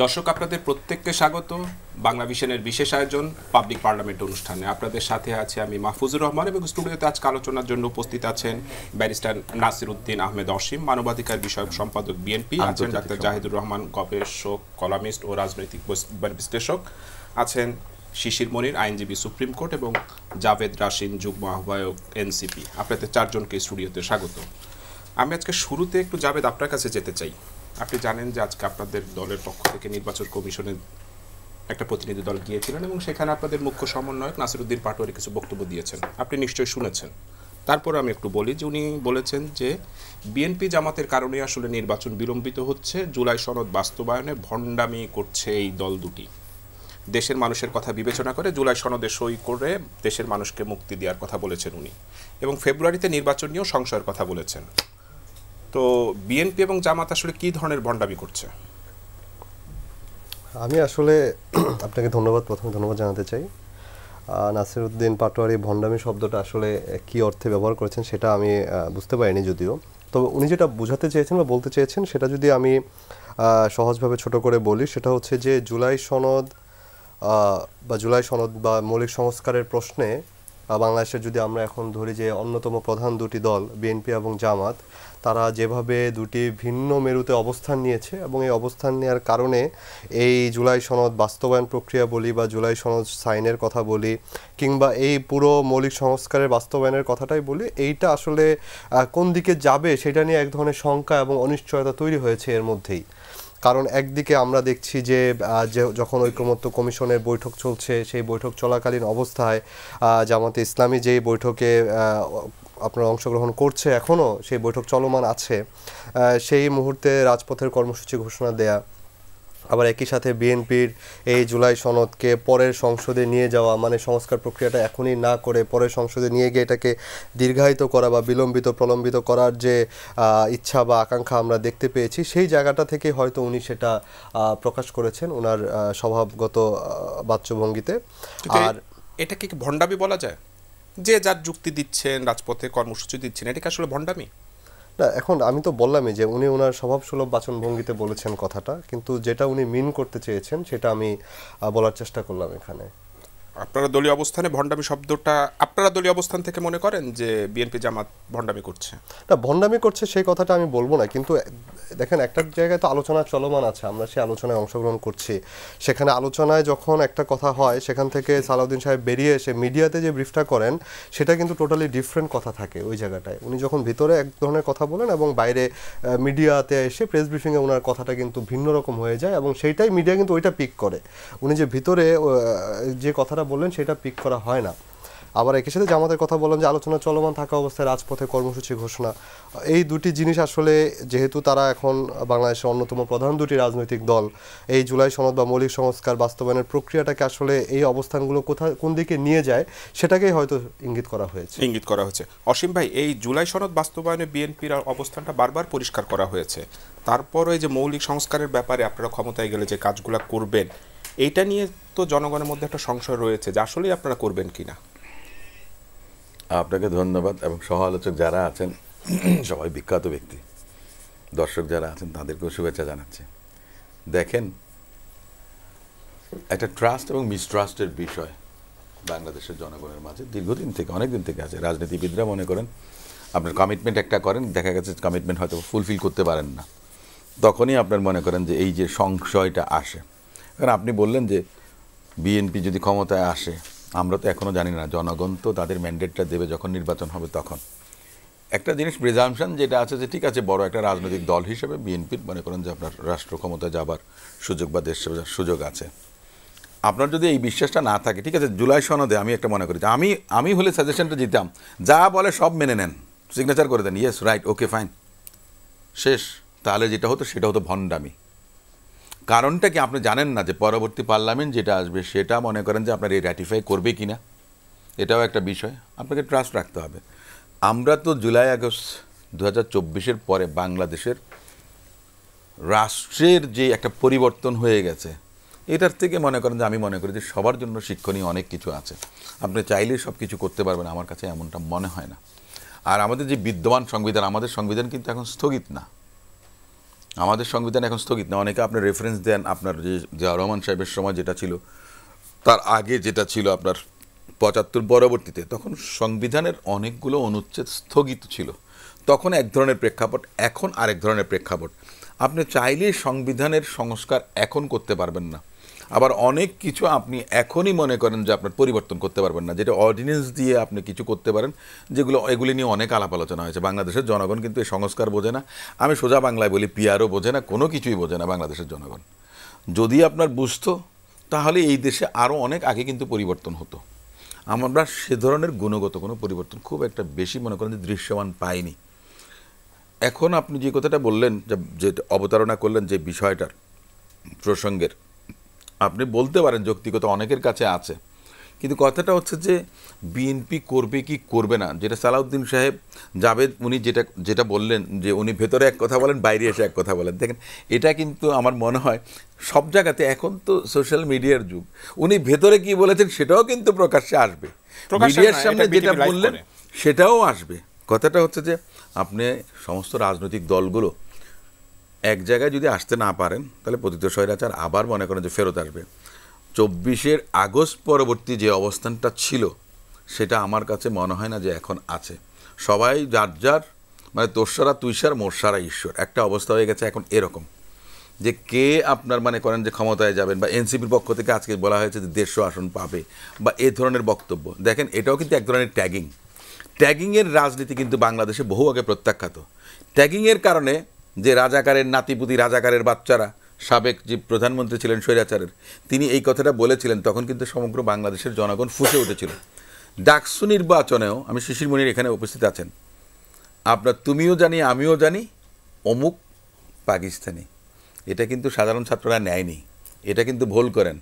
দর্শক, আপনাদের প্রত্যেককে স্বাগত বাংলা ভিশনের বিশেষ আয়োজন পাবলিক পার্লামেন্ট অনুষ্ঠানে। আপনাদের সাথে আছে আমি মাহফুজুর রহমান এবং স্টুডিওতে আজকে আলোচনার জন্য উপস্থিত আছেন ব্যারিস্টার নাসির উদ্দিন আহমেদ অসীম, মানবাধিকার বিষয়ক সম্পাদক বিএনপি, আছেন ডাক্তার জাহিদুর রহমান, গবেষক, কলামিস্ট ও রাজনৈতিক বিশ্লেষক, আছেন শিশির মনির, আইনজীবী, সুপ্রিম কোর্ট, এবং জাভেদ রাশিন, যুগ্ম আহ্বায়ক, এনসিপি। আপনাদের চারজনকে স্টুডিওতে স্বাগত। আমি আজকে শুরুতে একটু জাভেদ আপনার কাছে যেতে চাই। আপনি জানেন যে আজকে আপনাদের দলের পক্ষ থেকে নির্বাচন কমিশনের একটা প্রতিনিধি দল গিয়েছিলেন এবং সেখানে আপনাদের মুখ্য সমন্বয়ক নাসির উদ্দিন পাটোয়ারি কিছু বক্তব্য দিয়েছেন, আপনি নিশ্চয়ই শুনেছেন। তারপর আমি একটু বলি যে উনি বলেছেন যে বিএনপি জামাতের কারণে আসলে নির্বাচন বিলম্বিত হচ্ছে, জুলাই সনদ বাস্তবায়নে ভণ্ডামি করছে এই দল দুটি, দেশের মানুষের কথা বিবেচনা করে জুলাই সনদে সই করে দেশের মানুষকে মুক্তি দেওয়ার কথা বলেছেন উনি, এবং ফেব্রুয়ারিতে নির্বাচন নিয়েও সংশয়ের কথা বলেছেন। তো বিএনপি এবং জামাত আসলে কি ধরনের ভণ্ডামি করছে? আমি আসলে আপনাকে প্রথমে ধন্যবাদ জানাতে চাই। নাসির উদ্দিন পাটোয়ারি ভণ্ডামি শব্দটা আসলে কি অর্থে ব্যবহার করেছেন সেটা আমি বুঝতে পারিনি, যদিও তবে উনি যেটা বোঝাতে চেয়েছেন বা বলতে চেয়েছেন সেটা যদি আমি সহজভাবে ছোট করে বলি, সেটা হচ্ছে যে জুলাই সনদ বা মৌলিক সংস্কারের প্রশ্নে বাংলাদেশের যদি আমরা এখন ধরি যে অন্যতম প্রধান দুটি দল বিএনপি এবং জামাত, তারা যেভাবে দুটি ভিন্ন মেরুতে অবস্থান নিয়েছে এবং এই অবস্থান নেওয়ার কারণে এই জুলাই সনদ বাস্তবায়ন প্রক্রিয়া বলি বা জুলাই সনদ সাইনের কথা বলি কিংবা এই পুরো মৌলিক সংস্কারের বাস্তবায়নের কথাটাই বলি, এইটা আসলে কোন দিকে যাবে সেটা নিয়ে এক ধরনের শঙ্কা এবং অনিশ্চয়তা তৈরি হয়েছে এর মধ্যেই। কারণ একদিকে আমরা দেখছি যে যখন ঐকমত্য কমিশনের বৈঠক চলছে, সেই বৈঠক চলাকালীন অবস্থায় জামাতে ইসলামী যেই বৈঠকে আপনারা অংশগ্রহণ করছে, এখনও সেই বৈঠক চলমান আছে, সেই মুহূর্তে রাজপথের কর্মসূচি ঘোষণা দেয়া, আবার একই সাথে বিএনপির এই জুলাই সনদকে পরের সংসদে নিয়ে যাওয়া, মানে সংস্কার প্রক্রিয়াটা এখনই না করে পরের সংসদে নিয়ে গিয়ে এটাকে দীর্ঘায়িত করা বা প্রলম্বিত করার যে ইচ্ছা বা আকাঙ্ক্ষা আমরা দেখতে পেয়েছি, সেই জায়গাটা থেকে হয়তো উনি সেটা প্রকাশ করেছেন ওনার স্বভাবগত বাচ্যভঙ্গিতে। আর এটাকে কি ভণ্ডামি বলা যায়? যে যার যুক্তি দিচ্ছেন, রাজপথে কর্মসূচি দিচ্ছেন, এটা কি আসলে ভণ্ডামি? না, এখন আমি তো বললামই যে উনি ওনার স্বভাবসুলভ বাচনভঙ্গিতে বলেছেন কথাটা, কিন্তু যেটা উনি মিন করতে চেয়েছেন সেটা আমি বলার চেষ্টা করলাম এখানে। আপনারা দলীয় অবস্থানে ভণ্ডামি শব্দটা, আপনারা দলীয় অবস্থান থেকে মনে করেন যে বিএনপি জামাত ভণ্ডামি করছে? না, ভণ্ডামি করছে সেই কথাটা আমি বলবো না, কিন্তু দেখেন একটা জায়গায় তো আলোচনা চলমান আছে, আমরা সেই আলোচনায় অংশগ্রহণ করছি। সেখানে আলোচনায় যখন একটা কথা হয়, সেখান থেকে সালাউদ্দিন সাহেব বেরিয়ে এসে মিডিয়াতে যে ব্রিফটা করেন সেটা কিন্তু টোটালি ডিফারেন্ট কথা থাকে ওই জায়গাটায়। উনি যখন ভিতরে এক ধরনের কথা বলেন এবং বাইরে মিডিয়াতে এসে প্রেস ব্রিফিংয়ে ওনার কথাটা কিন্তু ভিন্ন রকম হয়ে যায়, এবং সেইটাই মিডিয়া কিন্তু ওইটা পিক করে। উনি যে ভিতরে যে কথাটা বললেন সেটা পিক করা হয় না। আবার একই সাথে জামাতের কথা বললাম যে আলোচনা চলমান থাকা অবস্থায় রাজপথে কর্মসূচি ঘোষণা, এই দুটি জিনিস আসলে যেহেতু তারা এখন বাংলাদেশের অন্যতম প্রধান দুটি রাজনৈতিক দল, এই জুলাই সনদ বা মৌলিক সংস্কার বাস্তবায়নের প্রক্রিয়াটাকে আসলে এই অবস্থানগুলো কোন দিকে নিয়ে যায় সেটাকেই হয়তো ইঙ্গিত করা হয়েছে। অসীম ভাই, এই জুলাই সনদ বাস্তবায়নে বিএনপির অবস্থানটা বারবার পরিষ্কার করা হয়েছে, তারপর এই যে মৌলিক সংস্কারের ব্যাপারে আপনারা ক্ষমতায় গেলে যে কাজগুলো করবেন, এইটা নিয়ে তো জনগণের মধ্যে একটা সংশয় রয়েছে যে আসলেই আপনারা করবেন কিনা। আপনাকে ধন্যবাদ, এবং সহ আলোচক যারা আছেন সবাই বিখ্যাত ব্যক্তি, দর্শক যারা আছেন তাদেরকেও শুভেচ্ছা জানাচ্ছি। দেখেন, একটা ট্রাস্ট এবং মিসট্রাস্টের বিষয় বাংলাদেশের জনগণের মাঝে দীর্ঘদিন থেকে, অনেকদিন থেকে আছে। রাজনীতিবিদরা মনে করেন আপনার কমিটমেন্ট একটা করেন, দেখা গেছে কমিটমেন্ট হয়তো ফুলফিল করতে পারেন না, তখনই আপনার মনে করেন যে এই যে সংশয়টা আসে। কারণ আপনি বললেন যে বিএনপি যদি ক্ষমতায় আসে, আমরা তো এখনও জানি না, জনগণ তো তাদের ম্যান্ডেটটা দেবে যখন নির্বাচন হবে তখন। একটা জিনিস প্রিজাম্পশন যেটা আছে যে ঠিক আছে, বড় একটা রাজনৈতিক দল হিসেবে বিএনপির মনে করেন যে আপনার রাষ্ট্র ক্ষমতায় যাবার সুযোগ বা দেশ সেবার সুযোগ আছে। আপনার যদি এই বিশ্বাসটা না থাকে, ঠিক আছে, জুলাই সনদে আমি একটা মনে করি যে আমি হলে সাজেশনটা দিতাম, যা বলে সব মেনে নেন, সিগনেচার করে দেন, ইয়েস রাইট ওকে ফাইন, শেষ। তাহলে যেটা হতো সেটা হতো ভণ্ডামি। কারণটা কি আপনি জানেন না যে পরবর্তী পার্লামেন্ট যেটা আসবে সেটা মনে করেন যে আপনার এই র্যাটিফাই করবে কি না, এটাও একটা বিষয়, আপনাকে ট্রাস্ট রাখতে হবে। আমরা তো জুলাই আগস্ট 2024-এর পরে বাংলাদেশের রাষ্ট্রের যে একটা পরিবর্তন হয়ে গেছে, এটার থেকে মনে করেন যে আমি মনে করি যে সবার জন্য শিক্ষণীয় অনেক কিছু আছে। আপনি চাইলেই সব কিছু করতে পারবেন, আমার কাছে এমনটা মনে হয় না। আর আমাদের যে বিদ্যমান সংবিধান, আমাদের সংবিধান কিন্তু এখন স্থগিত না, আমাদের সংবিধান এখন স্থগিত না। অনেকে আপনি রেফারেন্স দেন আপনার যে জিয়াউর রহমান সাহেবের সময় যেটা ছিল, তার আগে যেটা ছিল আপনার ৭৫ পরবর্তীতে, তখন সংবিধানের অনেকগুলো অনুচ্ছেদ স্থগিত ছিল। তখন এক ধরনের প্রেক্ষাপট, এখন আরেক ধরনের প্রেক্ষাপট। আপনি চাইলেই সংবিধানের সংস্কার এখন করতে পারবেন না, আবার অনেক কিছু আপনি এখনই মনে করেন যে আপনার পরিবর্তন করতে পারবেন না, যেটা অর্ডিন্যান্স দিয়ে আপনি কিছু করতে পারেন, যেগুলো এগুলি নিয়ে অনেক আলাপ আলোচনা হয়েছে। বাংলাদেশের জনগণ কিন্তু এই সংস্কার বোঝে না। আমি সোজা বাংলায় বলি, পিআরও বোঝে না, কোনো কিছুই বোঝে না বাংলাদেশের জনগণ। যদি আপনার বুঝতো তাহলে এই দেশে আরও অনেক আগে কিন্তু পরিবর্তন হতো। আমরা সে ধরনের গুণগত কোনো পরিবর্তন খুব একটা বেশি মনে করেন যে দৃশ্যমান পাইনি। এখন আপনি যে কথাটা বললেন, যে অবতারণা করলেন যে বিষয়টার প্রসঙ্গের, আপনি বলতে পারেন যৌক্তিকতা অনেকের কাছে আছে, কিন্তু কথাটা হচ্ছে যে বিএনপি করবে কি করবে না, যেটা সালাউদ্দিন সাহেব জাভেদ উনি যেটা বললেন যে উনি ভেতরে এক কথা বলেন, বাইরে এসে এক কথা বলেন। দেখেন, এটা কিন্তু আমার মনে হয় সব জায়গাতে, এখন তো সোশ্যাল মিডিয়ার যুগ, উনি ভেতরে কি বলেছেন সেটাও কিন্তু প্রকাশ্যে আসবে, মিডিয়ার সামনে যেটা বললেন সেটাও আসবে। কথাটা হচ্ছে যে আপনি সমস্ত রাজনৈতিক দলগুলো এক জায়গায় যদি আসতে না পারেন, তাহলে পতিত স্বৈরাচার আবার মনে করেন যে ফেরত আসবে। ২৪শে আগস্ট পরবর্তী যে অবস্থানটা ছিল, সেটা আমার কাছে মনে হয় না যে এখন আছে। সবাই যার যার মানে তোর সারা তুই সার মোর সারা ঈশ্বর একটা অবস্থা হয়ে গেছে এখন এরকম, যে কে আপনার মনে করেন যে ক্ষমতায় যাবেন, বা এনসিপির পক্ষ থেকে আজকে বলা হয়েছে যে ১৫০ আসন পাবে, বা এ ধরনের বক্তব্য। দেখেন, এটাও কিন্তু এক ধরনের ট্যাগিংয়ের রাজনীতি কিন্তু বাংলাদেশে বহু আগে প্রত্যাখ্যাত। ট্যাগিংয়ের কারণে যে রাজাকারের নাতিপুতি, রাজাকারের বাচ্চারা, সাবেক যে প্রধানমন্ত্রী ছিলেন স্বৈরাচারের, তিনি এই কথাটা বলেছিলেন, তখন কিন্তু সমগ্র বাংলাদেশের জনগণ ফুঁসে উঠেছিল। ডাকসু নির্বাচনেও, আমি শিশির মনির এখানে উপস্থিত আছেন, আপনার তুমিও জানি আমিও জানি অমুক পাকিস্তানি, এটা কিন্তু সাধারণ ছাত্ররা নেয়নি, এটা কিন্তু ভুল করেন।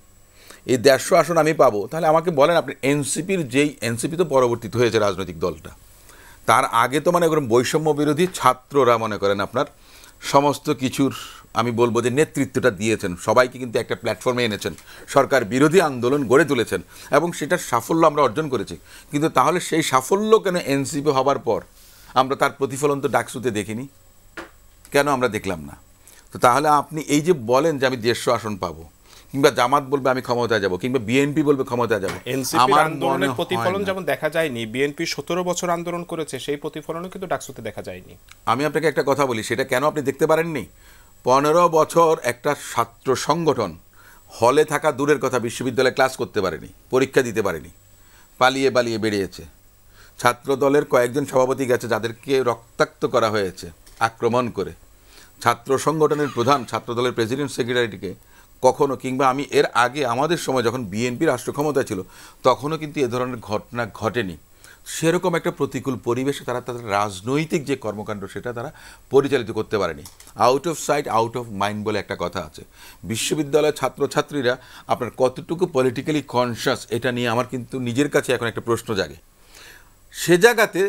এই ১৫০ আসন আমি পাবো, তাহলে আমাকে বলেন আপনি এনসিপির এনসিপি তো পরবর্তীতে হয়েছে রাজনৈতিক দলটা, তার আগে তো মনে করেন বৈষম্য বিরোধী ছাত্ররা মনে করেন আপনার সমস্ত কিছুর আমি বলবো যে নেতৃত্বটা দিয়েছেন, সবাইকে কিন্তু একটা প্ল্যাটফর্মে এনেছেন, সরকার বিরোধী আন্দোলন গড়ে তুলেছেন, এবং সেটার সাফল্য আমরা অর্জন করেছি। কিন্তু তাহলে সেই সাফল্য কেন এনসিপি হবার পর আমরা তার প্রতিফলন তো ডাকসুতে দেখিনি, কেন আমরা দেখলাম না? তো তাহলে আপনি এই যে বলেন যে আমি ১৫০ আসন পাবো, কিংবা জামাত বলবে আমি ক্ষমতায় যাব, কিংবা বিএনপি বলবে ক্ষমতায় যাব, এনসিপির আন্দোলনের প্রতিফলন যেমন দেখা যায়নি, বিএনপি ১৭ বছর আন্দোলন করেছে, সেই প্রতিফলনও কিন্তু ডাকসুতে দেখা যায়নি। আমি আপনাকে একটা কথা বলি, সেটা কেন আপনি দেখতে পারেননি? ১৫ বছর একটা ছাত্র সংগঠন হলে থাকা দূরের কথা, বিশ্ববিদ্যালয়ে ক্লাস করতে পারেনি, পরীক্ষা দিতে পারেনি, পালিয়ে বেরিয়েছে। ছাত্র দলের কয়েকজন সভাপতি গেছে, যাদেরকে রক্তাক্ত করা হয়েছে আক্রমণ করে। ছাত্র সংগঠনের প্রধান, ছাত্র দলের প্রেসিডেন্ট সেক্রেটারিকে কখনো, কিংবা আমি এর আগে আমাদের সময় যখন বিএনপি রাষ্ট্র ক্ষমতায় ছিল, তখনও কিন্তু এ ধরনের ঘটনা ঘটেনি। সেরকম একটা প্রতিকূল পরিবেশে তারা তাদের রাজনৈতিক যে কর্মকাণ্ড সেটা তারা পরিচালিত করতে পারেনি। Out of sight out of mind বলে একটা কথা আছে। বিশ্ববিদ্যালয়ের ছাত্রছাত্রীরা আপনার কতটুকু পলিটিক্যালি কনসাস, এটা নিয়ে আমার কিন্তু নিজের কাছে এখন একটা প্রশ্ন জাগে। সে জায়গাতে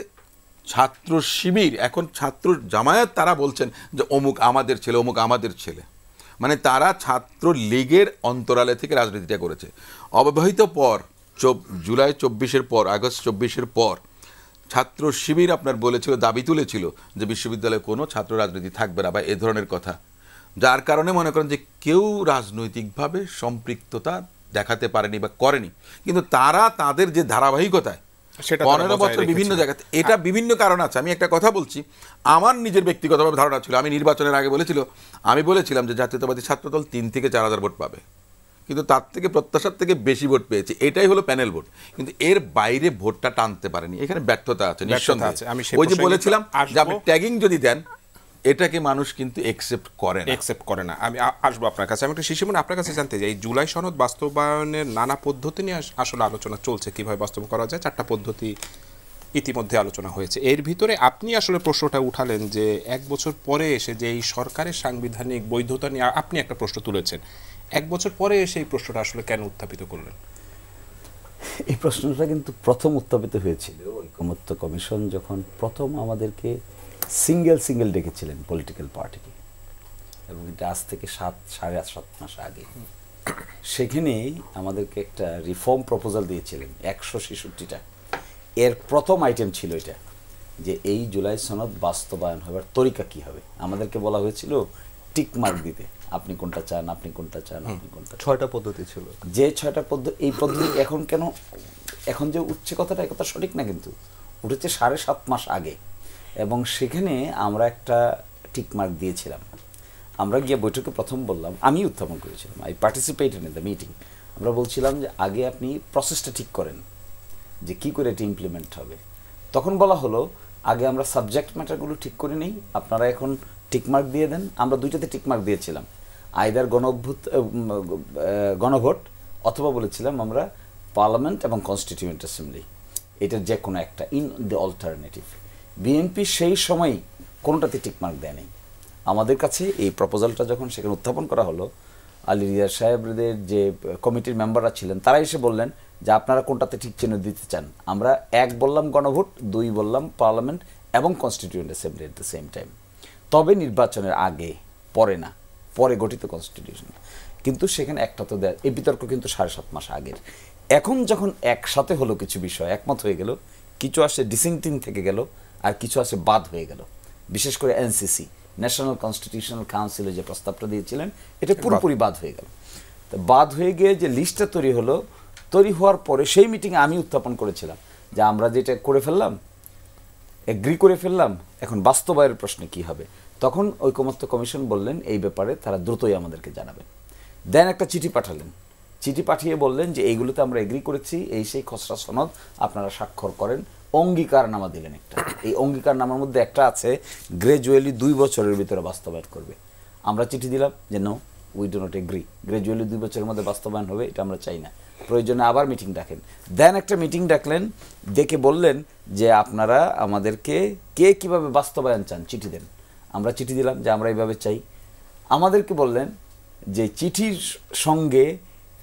ছাত্র শিবির, এখন ছাত্র জামায়াত, তারা বলছেন যে অমুক আমাদের ছেলে, অমুক আমাদের ছেলে, মানে তারা ছাত্র লীগের অন্তরালে থেকে রাজনীতিটা করেছে। অব্যবহিত পর জুলাই ২৪-এর পর, আগস্ট ২৪-এর পর ছাত্র শিবির আপনার বলেছিল, দাবি তুলেছিল যে বিশ্ববিদ্যালয়ে কোনো ছাত্র রাজনীতি থাকবে না, বা এ ধরনের কথা, যার কারণে মনে করেন যে কেউ রাজনৈতিকভাবে সম্পৃক্ততা দেখাতে পারেনি বা করেনি। কিন্তু তারা তাদের যে ধারাবাহিকতায় ১৫ বছর বিভিন্ন জায়গাতে, এটা বিভিন্ন কারণ আছে। আমি একটা কথা বলছি, আমার নিজের ব্যক্তিগতভাবে ধারণা ছিল, আমি নির্বাচনের আগে আমি বলেছিলাম যে জাতীয়তাবাদী ছাত্রদল ৩ থেকে ৪ হাজার ভোট পাবে, কিন্তু তার থেকে প্রত্যাশার থেকে বেশি ভোট পেয়েছে। এটাই হলো প্যানেল ভোট, কিন্তু এর বাইরে ভোটটা টানতে পারেনি। এখানে ব্যর্থতা আছে নিঃসন্দেহে। ওই যে বলেছিলাম যে আপনি ট্যাগিং যদি দেন, এটাকে মানুষ কিন্তু একসেপ্ট করে না। আমি আসবো আপনার কাছে। আমি একটু শিশিমন আপনার কাছে জানতে চাই, এই জুলাই সনদ বাস্তবায়নের নানা পদ্ধতি নিয়ে আসলে আলোচনা চলছে, কিভাবে বাস্তব করা যায়। 4টা পদ্ধতি ইতিমধ্যে আলোচনা হয়েছে। এর ভিতরে আপনি আসলে প্রশ্নটা উঠালেন যে 1 বছর পরে এসে যে এই সরকারের সাংবিধানিক বৈধতা নিয়ে আপনি একটা প্রশ্ন তুলেছেন, 1 বছর পরে এসে এই প্রশ্নটা আসলে কেন উত্থাপিত করলেন? এই প্রশ্নটা কিন্তু প্রথম উত্থাপিত হয়েছিল ঐকমত্য কমিশন যখন প্রথম আমাদেরকে সিঙ্গেল ডেকেছিলেন পলিটিক্যাল পার্টিকে, এবং এটা আজ থেকে 7.5 মাস আগে। সেখানেই আমাদেরকে একটা রিফর্ম প্রপোজাল দিয়েছিলেন 166টা। এর প্রথম আইটেম ছিল এটা, যে এই জুলাই সনদ বাস্তবায়ন হবার তরিকা কী হবে। আমাদেরকে বলা হয়েছিল টিক মার্ক দিতে, আপনি কোনটা চান, আপনি কোনটা চান, আপনি কোনটা চান। 6টা পদ্ধতি ছিল, যে 6টা পদ্ধতি, এই পদ্ধতি এখন কেন, এখন যে উঠছে কথাটা, কথা সঠিক না, কিন্তু উঠেছে 7.5 মাস আগে, এবং সেখানে আমরা একটা টিক মার্ক দিয়েছিলাম। আমরা গিয়ে বৈঠকে প্রথম বললাম, আমি উত্থাপন করেছিলাম, I participated in the meeting. আমরা বলছিলাম যে আগে আপনি প্রসেসটা ঠিক করেন, যে কি করে এটা ইমপ্লিমেন্ট হবে। তখন বলা হলো আগে আমরা সাবজেক্ট ম্যাটারগুলো ঠিক করে নিই, আপনারা এখন টিকমার্ক দিয়ে দেন। আমরা দুইটাতে টিকমার্ক দিয়েছিলাম, আইদার গণভোট অথবা বলেছিলাম আমরা পার্লামেন্ট এবং কনস্টিটিউয়েন্ট অ্যাসেম্বলি, এটার যে কোনো একটা, ইন দ্য অল্টারনেটিভ। বিএনপি সেই সময় কোনোটাতে টিকমার্ক দেয় নেই। আমাদের কাছে এই প্রপোজালটা যখন সেখানে উত্থাপন করা হলো, আলী রিয়াজ সাহেবদের যে কমিটির মেম্বাররা ছিলেন তারা এসে বললেন যে আপনারা কোনটাতে ঠিক চিহ্ন দিতে চান। আমরা 1 বললাম গণভোট, 2 বললাম পার্লামেন্ট এবং constituent assembly at the same time. তবে নির্বাচনের আগে, পরে না, পরে গঠিত কনস্টিটিউশন। কিন্তু সেখানে একটা তো দেয়, এই বিতর্ক কিন্তু 7.5 মাস আগের। এখন যখন একসাথে হলো, কিছু বিষয় একমত হয়ে গেল, কিছু আসে ডিসিংটিং থেকে গেল, আর কিছু আসে বাদ হয়ে গেল। বিশেষ করে এনসিসি, ন্যাশনাল কনস্টিটিউশনাল কাউন্সিলে যে প্রস্তাবটা দিয়েছিলেন, এটা পুরোপুরি বাদ হয়ে গেল। তো বাদ হয়ে গিয়ে যে লিস্টটা তৈরি হলো, তৈরি হওয়ার পরে সেই মিটিংয়ে আমি উত্থাপন করেছিলাম যে আমরা যেটা করে ফেললাম, এগ্রি করে ফেললাম, এখন বাস্তবায়নের প্রশ্নে কি হবে। তখন ঐকমত্য কমিশন বললেন এই ব্যাপারে তারা দ্রুতই আমাদেরকে জানাবেন। দেন একটা চিঠি পাঠালেন, চিঠি পাঠিয়ে বললেন যে এইগুলোতে আমরা এগ্রি করেছি, এই সেই খসড়া সনদ আপনারা স্বাক্ষর করেন। অঙ্গীকারনামা দিলেন একটা, এই অঙ্গীকারনামার মধ্যে একটা আছে গ্রাজুয়ালি 2 বছরের ভিতরে বাস্তবায়ন করবে। আমরা চিঠি দিলাম যে no, we do not agree, gradually 2 বছরের মধ্যে বাস্তবায়ন হবে, এটা আমরা চাই না, প্রয়োজনে আবার মিটিং ডাকেন। দেন একটা মিটিং ডাকলেন, ডেকে বললেন যে আপনারা আমাদেরকে কে কিভাবে বাস্তবায়ন চান চিঠি দেন। আমরা চিঠি দিলাম যে আমরা এইভাবে চাই। আমাদেরকে বললেন যে চিঠির সঙ্গে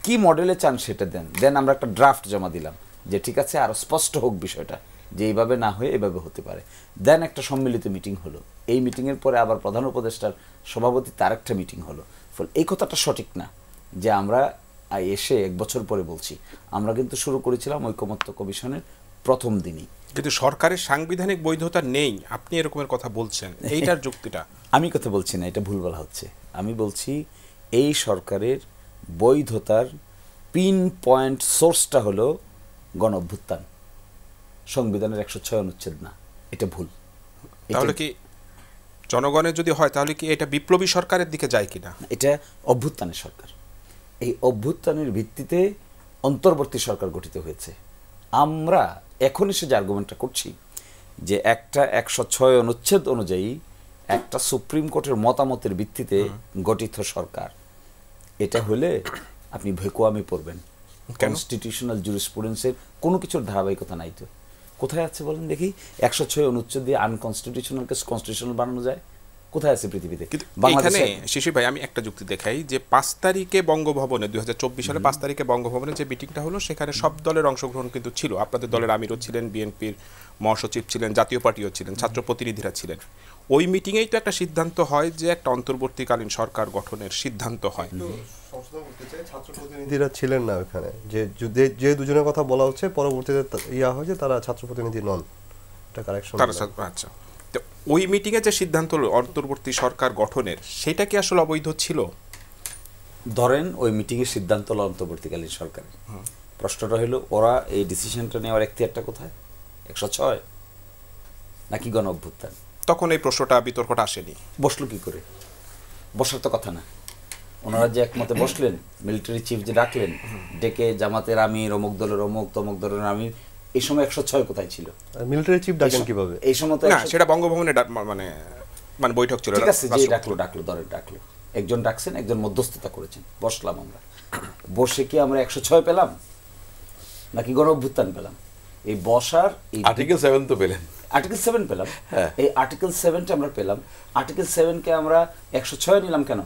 কি মডেলে চান সেটা দেন। দেন আমরা একটা ড্রাফট জমা দিলাম যে ঠিক আছে, আরও স্পষ্ট হোক বিষয়টা, যে এইভাবে না হয়ে এভাবে হতে পারে। দেন একটা সম্মিলিত মিটিং হলো। এই মিটিংয়ের পরে আবার প্রধান উপদেষ্টার সভাপতি তার একটা মিটিং হলো। ফলে এই কথাটা সঠিক না যে আমরা এসে 1 বছর পরে বলছি। আমরা কিন্তু শুরু করেছিলাম ঐকমত্য কমিশনের প্রথম দিনই। কিন্তু সরকারের সাংবিধানিক বৈধতা নেই, আপনি এরকমের কথা বলছেন, এইটার যুক্তিটা? আমি কথা বলছি না, এটা ভুল বলা হচ্ছে। আমি বলছি এই সরকারের বৈধতার পিন পয়েন্ট সোর্সটা হলো গণ অভ্যুত্থান, সংবিধানের 106 অনুচ্ছেদ না, এটা ভুল। তাহলে কি জনগণের যদি হয় তাহলে কি এটা বিপ্লবী সরকারের দিকে যায় কিনা? এটা অভ্যুত্থানের সরকার। এই অভ্যুত্থানের ভিত্তিতে অন্তর্বর্তী সরকার গঠিত হয়েছে। আমরা এখন এসে যে আর্গুমেন্টটা করছি যে একটা 106 অনুচ্ছেদ অনুযায়ী একটা সুপ্রিম কোর্টের মতামতের ভিত্তিতে গঠিত সরকার, এটা হলে আপনি ভেকুয়ামি পড়বেন। কনস্টিটিউশনাল জুরিসপ্রুডেন্সের কোনো কিছুর ধারাবাহিকতা নাই তো। কোথায় আছে বলেন দেখি? 106 অনুচ্ছেদ দিয়ে আনকনস্টিটিউশনালকে কনস্টিটিউশনাল বানানো যায়? কোথায় আছে পৃথিবীতে? এখানে শিশির ভাই আমি একটা যুক্তি দেখাই যে 5 তারিখে বঙ্গভবনে 2024 সালে 5 তারিখে বঙ্গভবনে যে মিটিংটা হলো সেখানে সব দলের অংশগ্রহণ কিন্তু ছিল। আপনাদের দলের আমিরও ছিলেন, বিএনপির মহাসচিব ছিলেন, জাতীয় পার্টিও ছিলেন, ছাত্র প্রতিনিধিরা ছিলেন। ওই মিটিংয়েই তো একটা সিদ্ধান্ত হয় যে একটা অন্তর্বর্তীকালীন সরকার গঠনের সিদ্ধান্ত হয়। ছাত্র প্রতিনিধিরা ছিলেন না ওখানে, যে দুজনের কথা বলা হচ্ছে পরবর্তীতে ইয়া হয় যে তারা ছাত্র প্রতিনিধি নন, এটা কারেকশন। আচ্ছা, তো ওই মিটিংয়ে যে সিদ্ধান্ত হলো অন্তর্বর্তী সরকার গঠনের, সেটা কি আসলে অবৈধ ছিল? ধরেন ওই মিটিংয়ের সিদ্ধান্ত হলো অন্তর্বর্তীকালীন সরকারের, প্রশ্নটা হলো ওরা এই ডিসিশনটা নেওয়ার এখতিয়ারটা কোথায়? 106 নাকি গণ অভ্যুত্থান? তখন এই প্রশ্নটা, বিতর্কটা আসেনি। বসলো কি করে? বসার তো কথা না। ওনারা যে একমতে বসলেন, মিলিটারি চিফ যে ডাকলেন, ডেকে জামাতের আমির, অমুক দলের অমুক, তমুক দলের আমির, এই সময় 106 কোথায় ছিল? মিলিটারি চিফ ডাকেন কিভাবে? এই সময় তো না, সেটা বঙ্গভবনে মানে বৈঠক ছিল। ঠিক আছে, যে ডাকলো ডাকলো, একজন ডাকছেন, একজন মধ্যস্থতা করেছেন, বসলাম আমরা। বসে কি আমরা 106 পেলাম নাকি গণ অভ্যুত্থান পেলাম? এই বসার আর্টিকেল 7 তো পেলেন, আর্টিকেল 7 পেলাম। এই আর্টিকেল 7টা আমরা পেলাম। আর্টিকেল 7কে আমরা 106 নিলাম কেন?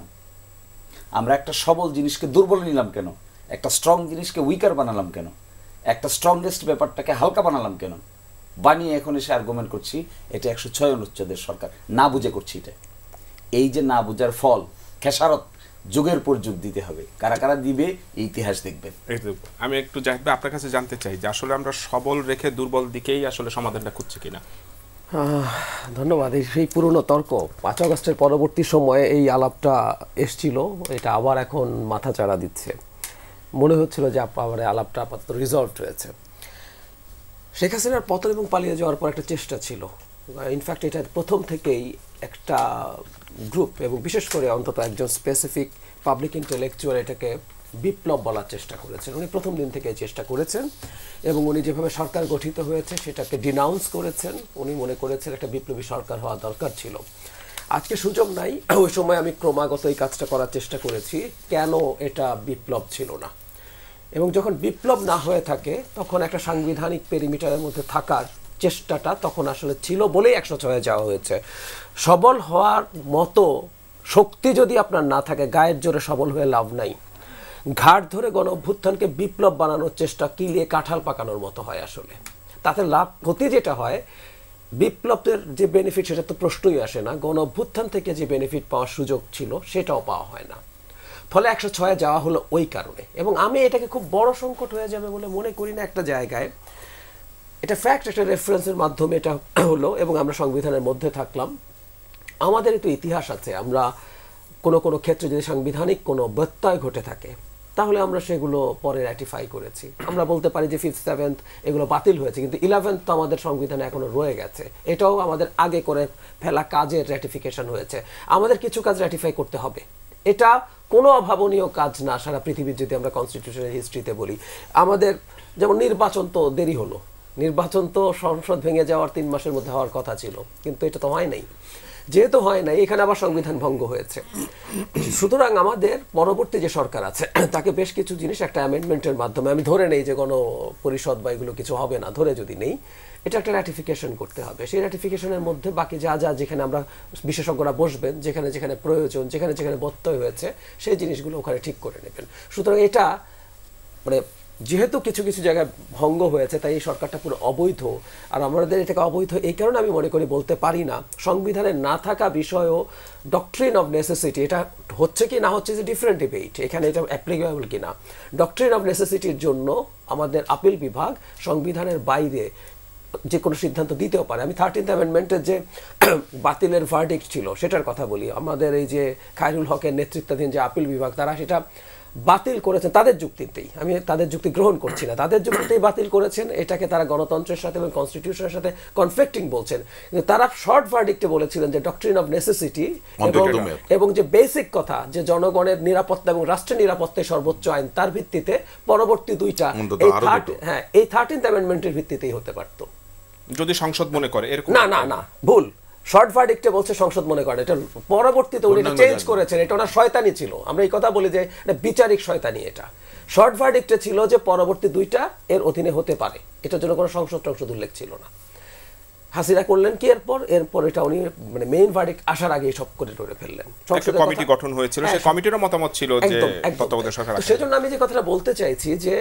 আমরা একটা সবল জিনিসকে দুর্বল নিলাম কেন? একটা স্ট্রং জিনিসকে উইকার বানালাম কেন? একটা স্ট্রংগেস্ট ব্যাপারটাকে হালকা বানালাম কেন? বানিয়ে এখন এসে আর্গুমেন্ট করছি এটা 106 অনুচ্ছেদের সরকার, না বুঝে করছি এটা। এই যে না বুঝার ফল, খেসারত যুগের পর যুগ দিতে হবে। কারা কারা দিবে এই ইতিহাস দেখবেন। আমি একটু আপনার কাছে জানতে চাই যে আসলে আমরা সবল রেখে দুর্বল দিকেই আসলে সমাধানটা খুঁজছি কিনা। ধন্যবাদ। সেই পুরনো তর্ক 5 আগস্টের পরবর্তী সময়ে এই আলাপটা এসছিল, এটা আবার এখন মাথাচাড়া দিচ্ছে। মনে হচ্ছিল যে আবার আলাপটা আপাতত রিজলভ হয়েছে। শেখ হাসিনার পতন এবং পালিয়ে যাওয়ার পর একটা চেষ্টা ছিল, ইনফ্যাক্ট এটা প্রথম থেকেই একটা গ্রুপ এবং বিশেষ করে অন্তত একজন স্পেসিফিক পাবলিক ইন্টেলেকচুয়াল এটাকে বিপ্লব বলার চেষ্টা করেছেন। উনি প্রথম দিন থেকে চেষ্টা করেছেন এবং উনি যেভাবে সরকার গঠিত হয়েছে সেটাকে ডিনাউন্স করেছেন। উনি মনে করেছেন একটা বিপ্লবী সরকার হওয়া দরকার ছিল। আজকে সুযোগ নাই, ওই সময় আমি ক্রমাগত এই কাজটা করার চেষ্টা করেছি, কেন এটা বিপ্লব ছিল না। এবং যখন বিপ্লব না হয়ে থাকে তখন একটা সাংবিধানিক পেরিমিটারের মধ্যে থাকার চেষ্টাটা তখন আসলে ছিল বলেই 106 যাওয়া হয়েছে। সবল হওয়ার মতো শক্তি যদি আপনার না থাকে, গায়ের জোরে সবল হয়ে লাভ নাই। ঘাট ধরে গণ অভ্যুত্থানকে বিপ্লব বানানোর চেষ্টা কিলিয়ে কাঁঠাল পাকানোর মতো হয় আসলে। তাতে লাভ ক্ষতি যেটা হয়, বিপ্লবের যে বেনিফিট সেটা তো প্রশ্নই আসে না, গণ অভ্যুত্থান থেকে যে বেনিফিট পাওয়ার সুযোগ ছিল সেটাও পাওয়া হয় না। ফলে 106 যাওয়া হলো ওই কারণে। এবং আমি এটাকে খুব বড় সংকট হয়ে যাবে বলে মনে করি না একটা জায়গায়। এটা ফ্যাক্ট, একটা রেফারেন্সের মাধ্যমে এটা হলো এবং আমরা সংবিধানের মধ্যে থাকলাম। আমাদের তো ইতিহাস আছে, আমরা কোনো কোনো ক্ষেত্রে যদি সাংবিধানিক কোনো ব্যত্যয় ঘটে থাকে তাহলে আমরা সেগুলো পরে র্যাটিফাই করেছি। আমরা বলতে পারি যে 5th 7th এগুলো বাতিল হয়েছে, কিন্তু 11th তো আমাদের সংবিধানে এখনো রয়ে গেছে। এটাও আমাদের আগে করে ফেলা কাজের র্যাটিফিকেশন হয়েছে। আমাদের কিছু কাজ র্যাটিফাই করতে হবে, এটা কোনো অভাবনীয় কাজ না সারা পৃথিবীর। যদি আমরা কনস্টিটিউশনের হিস্ট্রিতে বলি, আমাদের যেমন নির্বাচন তো দেরি হলো, নির্বাচন তো সংসদ ভেঙে যাওয়ার 3 মাসের মধ্যে হওয়ার কথা ছিল, কিন্তু এটা তো হয় নাই। যেহেতু হয় নাই, এখানে আবার সংবিধান ভঙ্গ হয়েছে। সুতরাং আমাদের পরবর্তী যে সরকার আছে তাকে বেশ কিছু জিনিস একটা অ্যামেন্ডমেন্টের মাধ্যমে, আমি ধরে নেই যে গণ পরিষদ বা এগুলো কিছু হবে না, ধরে যদি নেই, এটা একটা র্যাটিফিকেশন করতে হবে। সেই র্যাটিফিকেশনের মধ্যে বাকি যা যা যেখানে আমরা বিশেষজ্ঞরা বসবেন, যেখানে যেখানে প্রয়োজন, যেখানে যেখানে ব্যত্যয় হয়েছে সেই জিনিসগুলো ওখানে ঠিক করে নেবেন। সুতরাং এটা মানে যেহেতু কিছু কিছু জায়গায় ভঙ্গ হয়েছে তাই এই সরকারটা পুরো অবৈধ। আর আমাদের এটাকে অবৈধ এই কারণে আমি মনে করি বলতে পারি না, সংবিধানে না থাকা বিষয়ও ডক্ট্রিন অফ নেসেসিটি, এটা হচ্ছে কি না হচ্ছে যে ডিফারেন্ট ডিবেট, এখানে এটা অ্যাপ্লিকেবল কি না। ডক্ট্রিন অফ নেসেসিটির জন্য আমাদের আপিল বিভাগ সংবিধানের বাইরে যে কোনো সিদ্ধান্ত দিতেও পারে। আমি 13th অ্যামেন্ডমেন্টের যে বাতিলের ভার্ডিক্ট ছিল সেটার কথা বলি। আমাদের এই যে খায়রুল হকের নেতৃত্বাধীন যে আপিল বিভাগ, তারা সেটা বাতিল করেছেন তাদের যুক্তিতেই, আমি তাদের যুক্তি গ্রহণ করছি না, তাদের যুক্তিতেই বাতিল করেছেন। এটাকে তারা গণতন্ত্রের সাথে এবং কনস্টিটিউশনের সাথে কনফ্লিক্টিং বলছেন, কিন্তু তারা শর্ট ভার্ডিক্টে বলেছিলেন যে ডক্ট্রিন অফ নেসেসিটি এবং যে বেসিক কথা যে জনগণের নিরাপত্তা এবং রাষ্ট্রের নিরাপত্তায় সর্বোচ্চ আইন, তার ভিত্তিতে পরবর্তী দুইটা এই 13th অ্যামেন্ডমেন্টের ভিত্তিতেই হতে পারত যদি সংসদ মনে করে এরকম। না না না, ভুল। শর্ট ভার্ডিক্টে বলছে সংসদ মনে করে, এটা পরবর্তীতে উনি চেঞ্জ করেছেন, এটা ওনার শয়তানি ছিল। আমরা এই কথা বলি যে এটা বিচারিক শয়তানি। এটা শর্ট ভার্ডিক্টে ছিল যে পরবর্তী দুইটা এর অধীনে হতে পারে, এটার জন্য কোনো সংসদ উল্লেখ ছিল না। হাসিনা করলেন কি এরপর এটা উনি মানে মেইন ভার্ডিক্ট আসার আগে সব করে টরে ফেললেন। একটা কমিটি গঠন হয়েছিল, সেই কমিটিরও মতামত ছিল যে তত্ত্বাবধায়ক সরকার। সেজন্য আমি যে কথাটা বলতে চাইছি যে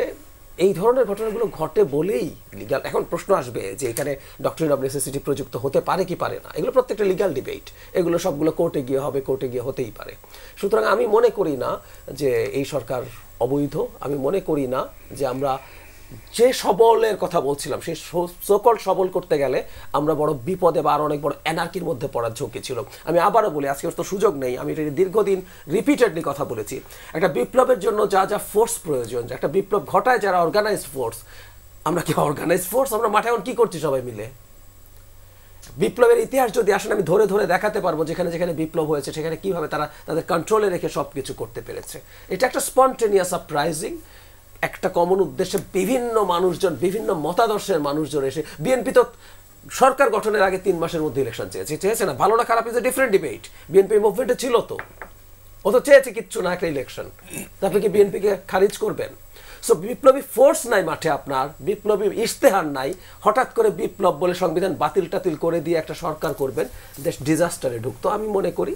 এই ধরনের ঘটনাগুলো ঘটে বলেই লিগ্যাল। এখন প্রশ্ন আসবে যে এখানে ডক্ট্রিন অফ নেসেসিটি প্রযুক্ত হতে পারে কি পারে না, এগুলো প্রত্যেকটা লিগ্যাল ডিবেট, এগুলো সবগুলো কোর্টে গিয়ে হবে, কোর্টে গিয়ে হতেই পারে। সুতরাং আমি মনে করি না যে এই সরকার অবৈধ, আমি মনে করি না যে আমরা যে সবলের কথা বলছিলাম সেই সকল সবল করতে গেলে আমরা বড় বিপদে বা আরো অনেক বড় এনার্কির মধ্যে পড়ার ঝুঁকি ছিল। আমি আবারও বলি, আজকে তো সুযোগ নেই, আমি এটা দীর্ঘদিন রিপিটেডলি কথা বলেছি। একটা বিপ্লবের জন্য যা যা ফোর্স প্রয়োজন, একটা বিপ্লব ঘটায় যারা অর্গানাইজড ফোর্স, আমরা কি অর্গানাইজড ফোর্স? আমরা মাঠে এখন কি করছি সবাই মিলে? বিপ্লবের ইতিহাস যদি আসেন আমি ধরে ধরে দেখাতে পারবো যেখানে যেখানে বিপ্লব হয়েছে সেখানে কিভাবে তারা তাদের কন্ট্রোলে রেখে সবকিছু করতে পেরেছে। এটা একটা স্পন্টেনিয়াস সারপ্রাইজিং, একটা কমন উদ্দেশ্যে বিভিন্ন মানুষজন, বিভিন্ন মতাদর্শের মানুষজন এসে, বিএনপি তো সরকার গঠনের আগে 3 মাসের মধ্যে ইলেকশন চেয়েছে না, ভালো না খারাপ is a different debate. BNP মুভমেন্টে ছিল তো, ও তো চেয়েছে কিচ্ছু না একটা ইলেকশন, তারপরে কি বিএনপিকে খারিজ করবেন? সো বিপ্লবী ফোর্স নাই মাঠে, আপনার বিপ্লবী ইশতেহার নাই, হঠাৎ করে বিপ্লব বলে সংবিধান বাতিল টাতিল করে দিয়ে একটা সরকার করবেন, দেশ ডিজাস্টারে ঢুকতো। আমি মনে করি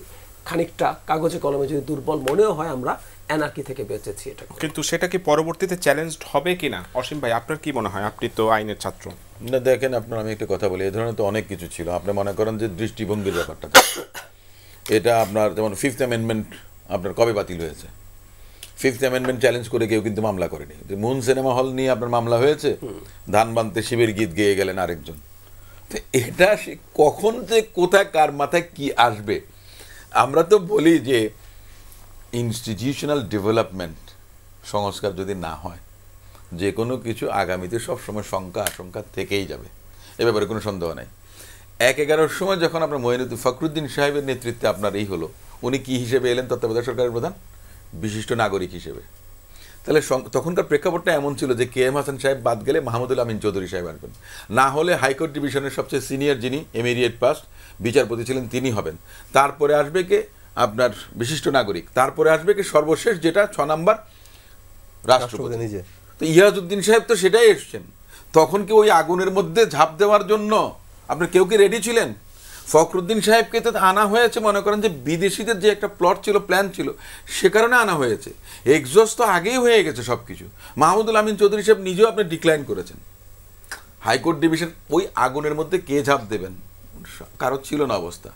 খানিকটা কাগজে কলমে যদি দুর্বল মনেও হয় আমরা এনার্কি থেকে বেঁচেছি এটা। কিন্তু সেটা কি পরবর্তীতে চ্যালেঞ্জড হবে কিনা? অসীম ভাই, আপনার কি মনে হয়? আপনি তো আইনের ছাত্র। না দেখেন, আপনার আমি একটা কথা বলি, এই ধরনের তো অনেক কিছু ছিল। আপনি মনে করেন যে দৃষ্টিভঙ্গির ব্যাপারটা, এটা আপনার যেমন 5th অ্যামেন্ডমেন্ট আপনার কবে বাতিল হয়েছে? 5th অ্যামেন্ডমেন্ট চ্যালেঞ্জ করে কেউ কিন্তু মামলা করেনি। মুন সিনেমা হল নিয়ে আপনার মামলা হয়েছে, ধান বানতে শিবের গীত গেয়ে গেলেন আরেকজন, তো এটা সে কখন যে কোথায় কার মাথায় কি আসবে। আমরা তো বলি যে ইনস্টিটিউশনাল ডেভেলপমেন্ট সংস্কার যদি না হয় যে কোনো কিছু আগামীতে সবসময় শঙ্কা আশঙ্কা থেকেই যাবে, এ ব্যাপারে কোনো সন্দেহ নাই। 1-11-র সময় যখন আপনার মঈনুদ্দিন ফখরুদ্দিন সাহেবের নেতৃত্বে আপনার এই হলো, উনি কি হিসেবে এলেন তত্ত্বাবধায়ক সরকারের প্রধান? বিশিষ্ট নাগরিক হিসেবে। তাহলে তখনকার প্রেক্ষাপটটা এমন ছিল যে কে এম হাসান সাহেব বাদ গেলে মাহমুদুল আমিন চৌধুরী সাহেব আসবেন, না হলে হাইকোর্ট ডিভিশনের সবচেয়ে সিনিয়র যিনি এমিরিয়েট পাস বিচারপতি ছিলেন তিনি হবেন, তারপরে আসবে কে আপনার বিশিষ্ট নাগরিক, তারপরে আসবে কি সর্বশেষ যেটা 6 নম্বর রাষ্ট্রপতি নিজে। তো ইয়াজউদ্দিন সাহেব তো সেটাই এসছেন। তখন কি ওই আগুনের মধ্যে ঝাঁপ দেওয়ার জন্য আপনার কেউ কি রেডি ছিলেন? ফখরুদ্দিন সাহেবকে তো আনা হয়েছে মনে করেন যে বিদেশিদের যে একটা প্লট ছিল, প্ল্যান ছিল, সে কারণে আনা হয়েছে। এক্সজস্ট তো আগেই হয়ে গেছে সব কিছু। মাহমুদুল আমিন চৌধুরী সাহেব নিজেও আপনি ডিক্লাইন করেছেন। হাইকোর্ট ডিভিশন ওই আগুনের মধ্যে কে ঝাঁপ দেবেন কারো ছিল না অবস্থা।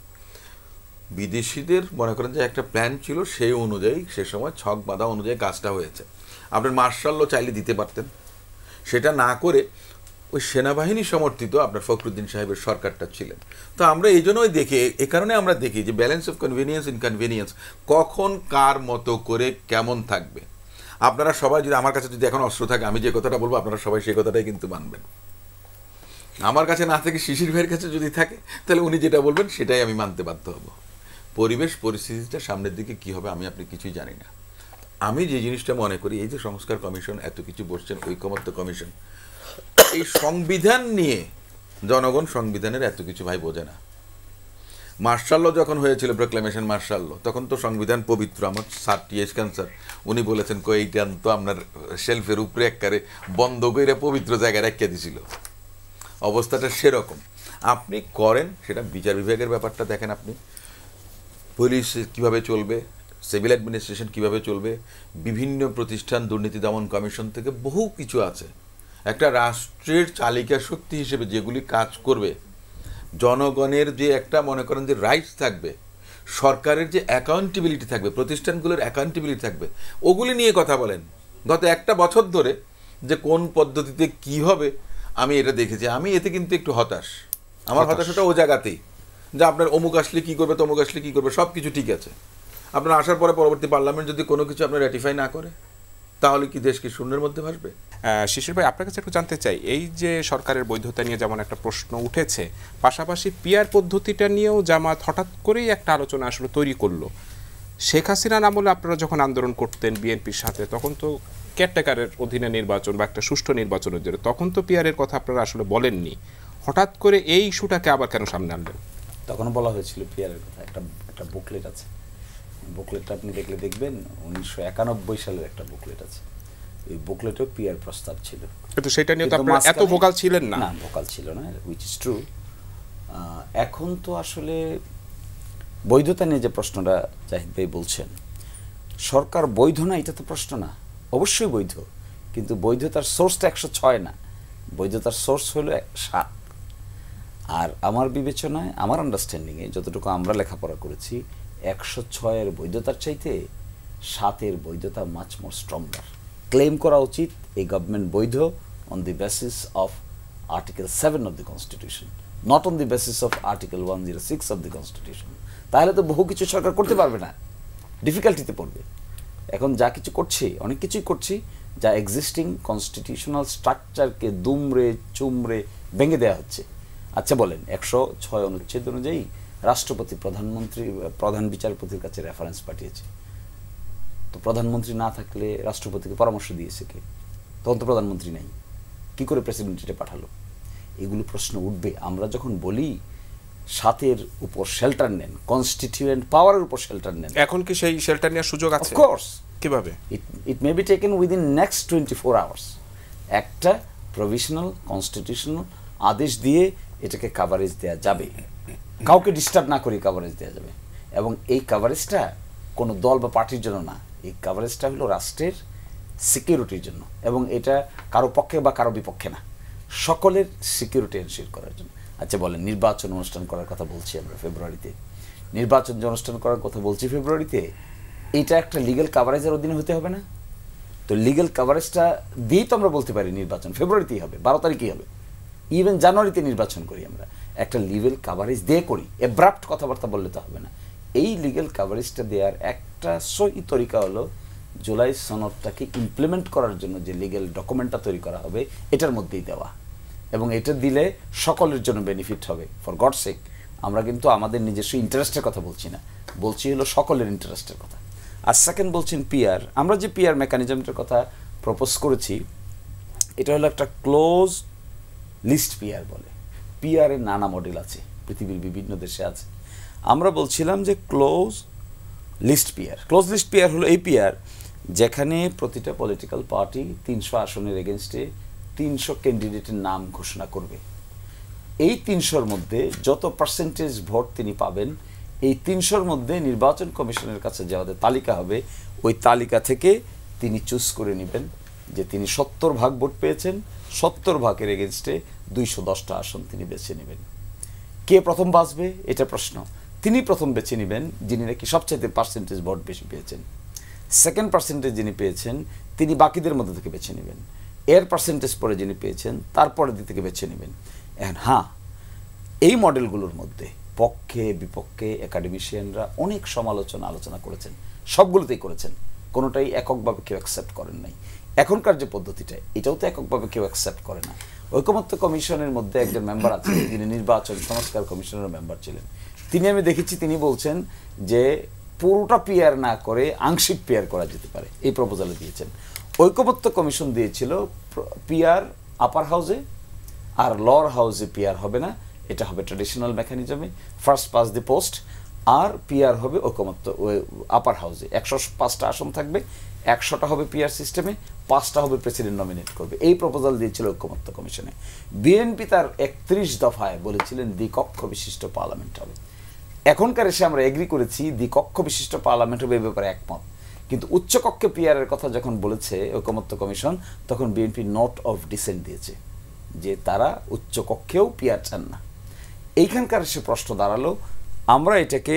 বিদেশিদের মনে করেন যে একটা প্ল্যান ছিল, সেই অনুযায়ী সে সময় ছক বাঁধা অনুযায়ী কাজটা হয়েছে। আপনার মার্শাল ল চাইলে দিতে পারতেন, সেটা না করে ওই সেনাবাহিনী সমর্থিত আপনার ফখরুদ্দিন সাহেবের সরকারটা ছিলেন। তো আমরা এই জন্যই দেখি, এ কারণে আমরা দেখি যে ব্যালেন্স অফ কনভিনিয়েন্স ইনকনভিনিয়েন্স কখন কার মতো করে কেমন থাকবে। আপনারা সবাই যদি আমার কাছে যদি এখন অস্ত্র থাকে, আমি যে কথাটা বলবো আপনারা সবাই সেই কথাটাই কিন্তু মানবেন। আমার কাছে না থেকে শিশির ভাইয়ের কাছে যদি থাকে, তাহলে উনি যেটা বলবেন সেটাই আমি মানতে বাধ্য হব। পরিবেশ পরিস্থিতিটা সামনের দিকে কি হবে আমি আপনি কিছুই জানি না। আমি যে জিনিসটা মনে করি, এই যে সংস্কার কমিশন এত কিছু বসছেন, ঐকমত্য কমিশন, এই সংবিধান নিয়ে জনগণ সংবিধানের এত কিছু ভাই বোঝে না। মার্শাল ল যখন হয়েছিল, প্রোক্লেমেশন মার্শাল ল, তখন তো সংবিধান পবিত্র। আমার স্যার টি.এস. ক্যান্সার উনি বলেছেন এইটা তো আপনার শেলফের উপরে একবারে বন্ধ করে পবিত্র জায়গায় রেখে দিছিল। অবস্থাটা সেরকম। আপনি করেন সেটা বিচার বিভাগের ব্যাপারটা দেখেন, আপনি পুলিশ কিভাবে চলবে, সিভিল অ্যাডমিনিস্ট্রেশন কিভাবে চলবে, বিভিন্ন প্রতিষ্ঠান, দুর্নীতি দমন কমিশন থেকে বহু কিছু আছে। একটা রাষ্ট্রের চালিকা শক্তি হিসেবে যেগুলি কাজ করবে, জনগণের যে একটা মনে করেন যে রাইটস থাকবে, সরকারের যে অ্যাকাউন্টেবিলিটি থাকবে, প্রতিষ্ঠানগুলোর অ্যাকাউন্টেবিলিটি থাকবে, ওগুলি নিয়ে কথা বলেন। গত একটা বছর ধরে যে কোন পদ্ধতিতে কি হবে আমি এটা দেখেছি। আমি এতে কিন্তু একটু হতাশ। আমার হতাশাটা ও জায়গাতেই যে আপনার অমুক আসলে কী করবে, তমুক আসলে কী করবে, সব কিছু ঠিক আছে। আপনার আসার পরে পরবর্তী পার্লামেন্ট যদি কোনো কিছু আপনার র্যাটিফাই না করে, তাহলে কি দেশ কি শূন্যের মধ্যে ভাসবে? শিশির ভাই, আপনার কাছে একটু জানতে চাই, এই যে সরকারের বৈধতা নিয়ে যেমন একটা প্রশ্ন উঠেছে, পাশাপাশি পিআর পদ্ধতিটা নিয়েও জামাত হঠাৎ করেই একটা আলোচনা আসলে তৈরি করলো। শেখ হাসিনার আমলে আপনারা যখন আন্দোলন করতেন বিএনপির সাথে, তখন তো কেয়ারটেকারের অধীনে নির্বাচন বা একটা সুষ্ঠু নির্বাচনের জন্য, তখন তো পিআরের কথা আপনারা আসলে বলেননি। হঠাৎ করে এই ইস্যুটাকে আবার কেন সামনে আনলেন? তখন বলা হয়েছিল পিআরের কথা। একটা বুকলেট আছে, বুকলেটটা আপনি দেখলে দেখবেন 1991 সালের একটা বুকলেট আছে। এই বুকলেটেও পিআর প্রস্তাব ছিল, কিন্তু সেটা নিয়ে তো আপনারা এত ভোকাল ছিলেন না। না, ভোকাল ছিল না, হুইচ ইজ ট্রু। এখন তো আসলে বৈধতা নিয়ে যে প্রশ্নটা জাহিদ ভাই বলছেন, সরকার বৈধ না এটা তো প্রশ্ন না, অবশ্যই বৈধ, কিন্তু বৈধতার সোর্সটা 106 না, বৈধতার সোর্স হলো 7। আর আমার বিবেচনায়, আমার আন্ডারস্ট্যান্ডিংয়ে যতটুকু আমরা লেখাপড়া করেছি, 106-এর বৈধতার চাইতে 7-এর বৈধতা মাচ মোর স্ট্রঙ্গার। ক্লেম করা উচিত এই গভর্নমেন্ট বৈধ on the basis of article 7 of the constitution, not on the basis of article 106 of the constitution. তাহলে তো বহু কিছু সরকার করতে পারবে না, ডিফিকাল্টিতে পড়বে। এখন যা কিছু করছি, অনেক কিছুই করছি যা এক্সিস্টিং কনস্টিটিউশনাল স্ট্রাকচারকে দুমড়ে চুমড়ে ভেঙে দেওয়া হচ্ছে। আচ্ছা বলেন, 106 অনুচ্ছেদ অনুযায়ী রাষ্ট্রপতি প্রধানমন্ত্রী, প্রধান বিচারপতির কাছে রেফারেন্স পাঠিয়েছে। তো প্রধানমন্ত্রী না থাকলে রাষ্ট্রপতিকে পরামর্শ দিয়েছে কে? তখন তো প্রধানমন্ত্রী নেই, কি করে প্রেসিডেন্ট এটা পাঠালো? এগুলো প্রশ্ন উঠবে। আমরা যখন বলি 7-এর উপর শেল্টার নেন, কনস্টিটিউয়েন্ট পাওয়ারের উপর শেল্টার নেন, এখন কি সেই শেল্টার নেওয়ার সুযোগ আছে? অফকোর্স। কিভাবে? It may be taken within next 24 hours. একটা প্রভিশনাল কনস্টিটিউশনাল আদেশ দিয়ে এটাকে কাভারেজ দেওয়া যাবে, কাউকে ডিস্টার্ব না করে কাভারেজ দেওয়া যাবে। এবং এই কাভারেজটা কোনো দল বা পার্টির জন্য না, এই কাভারেজটা হলো রাষ্ট্রের সিকিউরিটির জন্য, এবং এটা কারো পক্ষে বা কারো বিপক্ষে না, সকলের সিকিউরিটি এনশিওর করার জন্য। আচ্ছা বলেন, নির্বাচন অনুষ্ঠান করার কথা বলছি আমরা ফেব্রুয়ারিতে, নির্বাচন অনুষ্ঠান করার কথা বলছি ফেব্রুয়ারিতে, এটা একটা লিগ্যাল কাভারেজের অধীনে হতে হবে না? তো লিগ্যাল কাভারেজটা দিয়েই তো আমরা বলতে পারি নির্বাচন ফেব্রুয়ারিতেই হবে, 12 তারিখেই হবে, ইভেন জানুয়ারিতে নির্বাচন করি আমরা। একটা লিগেল কাভারেজ দিয়ে করি, অ্যাব্রাপ্ট কথাবার্তা বললে তো হবে না। এই লিগেল কাভারেজটা দেওয়ার একটা সহি তরিকা হলো জুলাই সনদটাকে ইমপ্লিমেন্ট করার জন্য যে লিগেল ডকুমেন্টটা তৈরি করা হবে এটার মধ্যেই দেওয়া, এবং এটা দিলে সকলের জন্য বেনিফিট হবে। ফর গড সেক, আমরা কিন্তু আমাদের নিজস্ব ইন্টারেস্টের কথা বলছি না, বলছি হলো সকলের ইন্টারেস্টের কথা। আর সেকেন্ড বলছেন পিআর, আমরা যে পিআর মেকানিজমটার কথা প্রপোজ করেছি এটা হলো একটা ক্লোজ লিস্ট পিআর বলে। পিআর এর নানা মডেল আছে, পৃথিবীর বিভিন্ন দেশে আছে। আমরা বলছিলাম যে close list PR. Close list PR হলো এই পিআর যেখানে প্রতিটা পলিটিক্যাল পার্টি 300 আসনের এগেনস্টে 300 ক্যান্ডিডেটের নাম ঘোষণা করবে। এই 300-র মধ্যে যত পার্সেন্টেজ ভোট তিনি পাবেন, এই 300-র মধ্যে নির্বাচন কমিশনের কাছে যে আমাদের তালিকা হবে, ওই তালিকা থেকে তিনি চুজ করে নেবেন যে তিনি 70 ভাগ ভোট পেয়েছেন, 70 ভাগের এগেনস্টে 210টা আসন তিনি বেছে নেবেন। কে প্রথম বাঁচবে এটা প্রশ্ন। তিনি প্রথম বেছে নেবেন যিনি নাকি সবচেয়ে পার্সেন্টেজ ভোট বেশি পেয়েছেন। সেকেন্ড পার্সেন্টেজ যিনি পেয়েছেন তিনি বাকিদের মধ্যে থেকে বেছে নেবেন। এর পার্সেন্টেজ পরে যিনি পেয়েছেন তারপরে দিক থেকে বেছে নেবেন। হ্যাঁ, এই মডেলগুলোর মধ্যে পক্ষে বিপক্ষে একাডেমিশিয়ানরা অনেক আলোচনা করেছেন, সবগুলোতেই করেছেন, কোনোটাই এককভাবে কেউ অ্যাকসেপ্ট করেন নাই। এখনকার যে পদ্ধতিটা, এটাও তো এককভাবে কেউ অ্যাকসেপ্ট করে না। ঐকমত্য কমিশনের মধ্যে একজন মেম্বার আছেন যিনি নির্বাচন সংস্কার কমিশনের মেম্বার ছিলেন, তিনি আমি দেখেছি তিনি বলছেন যে পুরোটা পিআর না করে আংশিক পিআর করা যেতে পারে, এই প্রপোজালে দিয়েছেন। ঐকমত্য কমিশন দিয়েছিল পিআর আপার হাউসে আর লোয়ার হাউসে পিআর হবে না, এটা হবে ট্র্যাডিশনাল মেকানিজমে, ফার্স্ট পাস দি পোস্ট, আর পিআর হবে ঐকমত্য আপার হাউসে। 105টা আসন থাকবে, 100টা হবে পিআর সিস্টেমে, 5টা হবে প্রেসিডেন্ট নমিনেট করবে। এই প্রপোজাল দিয়েছিল ঐকমত্য কমিশনে। বিএনপি তার 31 দফায় বলেছিলেন দ্বিকক্ষ বিশিষ্ট পার্লামেন্ট হবে। এখনকার এসে আমরা এগ্রি করেছি দ্বিকক্ষ বিশিষ্ট পার্লামেন্ট হবে, এ ব্যাপারে একমত। কিন্তু উচ্চকক্ষে পিআরের কথা যখন বলেছে ঐকমত্য কমিশন, তখন বিএনপি নোট অফ ডিসেন্ট দিয়েছে যে তারা উচ্চকক্ষেও পিআর চান না। এইখানকার এসে প্রশ্ন দাঁড়ালো, আমরা এটাকে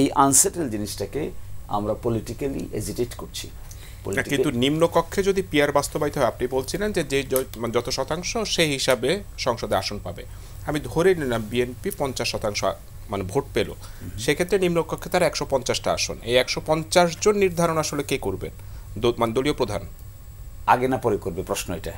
এই আনসেটেল জিনিসটাকে আমরা পলিটিক্যালি এজিটেট করছি। কিন্তু নিম্নকক্ষে যদি পিআর বাস্তবায়িত হয়, আপনি বলছিলেন যে যত শতাংশ সেই হিসাবে সংসদে আসন পাবে। আমি ধরে নিলাম বিএনপি 50% মানে ভোট পেল, সেক্ষেত্রে নিম্নকক্ষে তার 150টা আসন। এই 150 জন নির্ধারণ আসলে কে করবেন? মানে দলীয় প্রধান আগে না পরে করবে, প্রশ্ন এটা।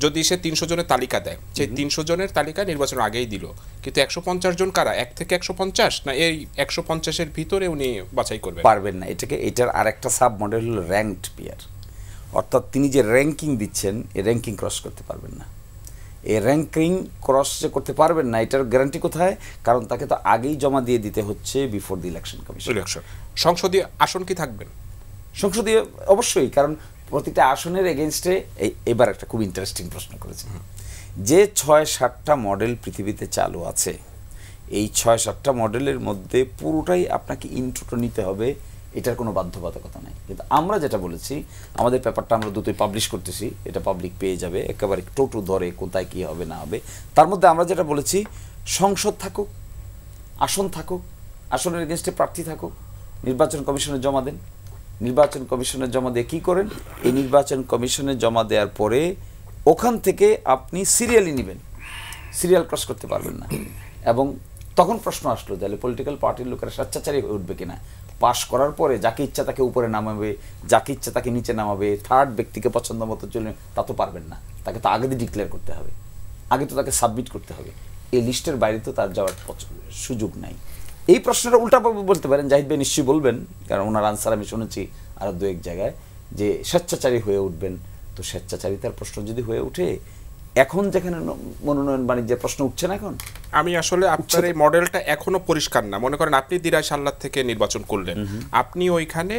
যদি সে 300 জনের তালিকা দেয়, সেই 300 জনের তালিকা নির্বাচন আগেই দিল, কিন্তু 150 জন কারা? 1 থেকে 150 না এই 150-এর ভিতরে উনি বাছাই করবেন? পারবেন না। এটার আর একটা সাব মডেল হলো র্যাঙ্কড পিআর, অর্থাৎ তিনি যে র্যাঙ্কিং দিচ্ছেন এই র্যাঙ্কিং ক্রস করতে পারবেন না। এই র্যাঙ্কিং ক্রস যে করতে পারবেন না, এটার গ্যারান্টি কোথায়? কারণ তাকে তো আগেই জমা দিয়ে দিতে হচ্ছে বিফোর দি ইলেকশন কমিশন। সংসদীয় আসন কি থাকবেন? সংসদীয় অবশ্যই, কারণ প্রতিটা আসনের এগেনস্টে এবার একটা খুব ইন্টারেস্টিং প্রশ্ন করেছে যে 6-7টা মডেল পৃথিবীতে চালু আছে, এই 6-7টা মডেলের মধ্যে পুরোটাই আপনাকে ইনট্রোটা নিতে হবে, এটার কোনো বাধ্যবাধকতা নাই। কিন্তু আমরা যেটা বলেছি, আমাদের পেপারটা আমরা দুটোই পাবলিশ করতেছি, এটা পাবলিক পেয়ে যাবে, একেবারে টোটো ধরে কোথায় কী হবে না হবে। তার মধ্যে আমরা যেটা বলেছি, সংসদ থাকুক, আসন থাকুক, আসনের এগেনস্টে প্রার্থী থাকুক, নির্বাচন কমিশনে জমা দেন। নির্বাচন কমিশনে জমা দিয়ে কী করেন? এই নির্বাচন কমিশনে জমা দেওয়ার পরে ওখান থেকে আপনি সিরিয়ালি নেবেন, সিরিয়াল ক্রস করতে পারবেন না। এবং তখন প্রশ্ন আসলো, তাহলে পলিটিক্যাল পার্টির লোকেরা স্বেচ্ছাচারী হয়ে উঠবে কিনা? পাশ করার পরে যাকে ইচ্ছা তাকে উপরে নামাবে, যাকে ইচ্ছা তাকে নিচে নামাবে, থার্ড ব্যক্তিকে পছন্দ মতো চলে, তা তো পারবেন না। তাকে তো আগে দিয়ে ডিক্লেয়ার করতে হবে, আগে তো তাকে সাবমিট করতে হবে। এই লিস্টের বাইরে তো তার যাওয়ার সুযোগ নাই। এই প্রশ্নটা উল্টাভাবে বলতে পারেন, জাহিদ ভাই নিশ্চয়ই বলবেন, কারণ ওনার আনসার আমি শুনেছি আরও 2-1 জায়গায়, যে স্বেচ্ছাচারী হয়ে উঠবেন। তো স্বেচ্ছাচারিতার প্রশ্ন যদি হয়ে উঠে, এখন যেখানে মনোনয়ন বাণিজ্যের প্রশ্ন উঠছে না, এখন আমি আসলে আপনার এই মডেলটা এখনো পরিষ্কার না। মনে করেন আপনি দিরাই সাল্লাত থেকে নির্বাচন করলেন, আপনি ওইখানে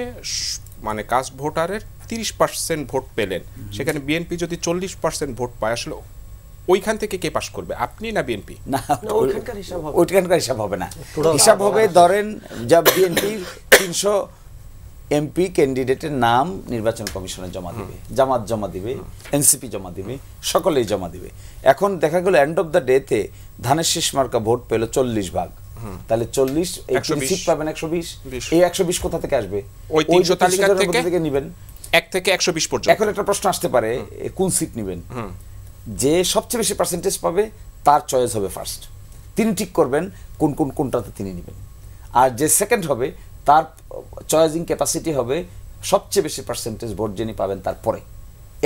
মানে কাস্ট ভোটারের 30% ভোট পেলেন, সেখানে বিএনপি যদি 40% ভোট পায়, আসলে ওইখান থেকে কে পাস করবে, আপনি না বিএনপি? না, ওইখানকার হিসাব হবে না। হিসাব হবে ধরেন যা বিএনপি 300 এমপি ক্যান্ডিডেটের নাম নির্বাচন কমিশনে জমা দেবে, জামাত জমা দিবে, এনসিপি জমা দিবে, সকলেই জমা দিবে। এখন দেখা গেল এন্ড অফ দ্য ডেতে ধানের শীষ মার্কা ভোট পেল 40 ভাগ, তাহলে 40 সিট পাবেন 120। এই 120 কোথা থেকে আসবে? ওই 300 তালিকা থেকে নেবেন, 1 থেকে 120 পর্যন্ত। এখন একটা প্রশ্ন আসতে পারে, কোন সিট নেবেন? যে সবচেয়ে বেশি পার্সেন্টেজ পাবে তার চয়েস হবে ফার্স্ট, তিনি ঠিক করবেন কোনটাতে তিনি নেবেন। আর যে সেকেন্ড হবে তার চয়েসিং ক্যাপাসিটি হবে সবচেয়ে বেশি পার্সেন্টেজ ভোট যিনি পাবেন তারপরে,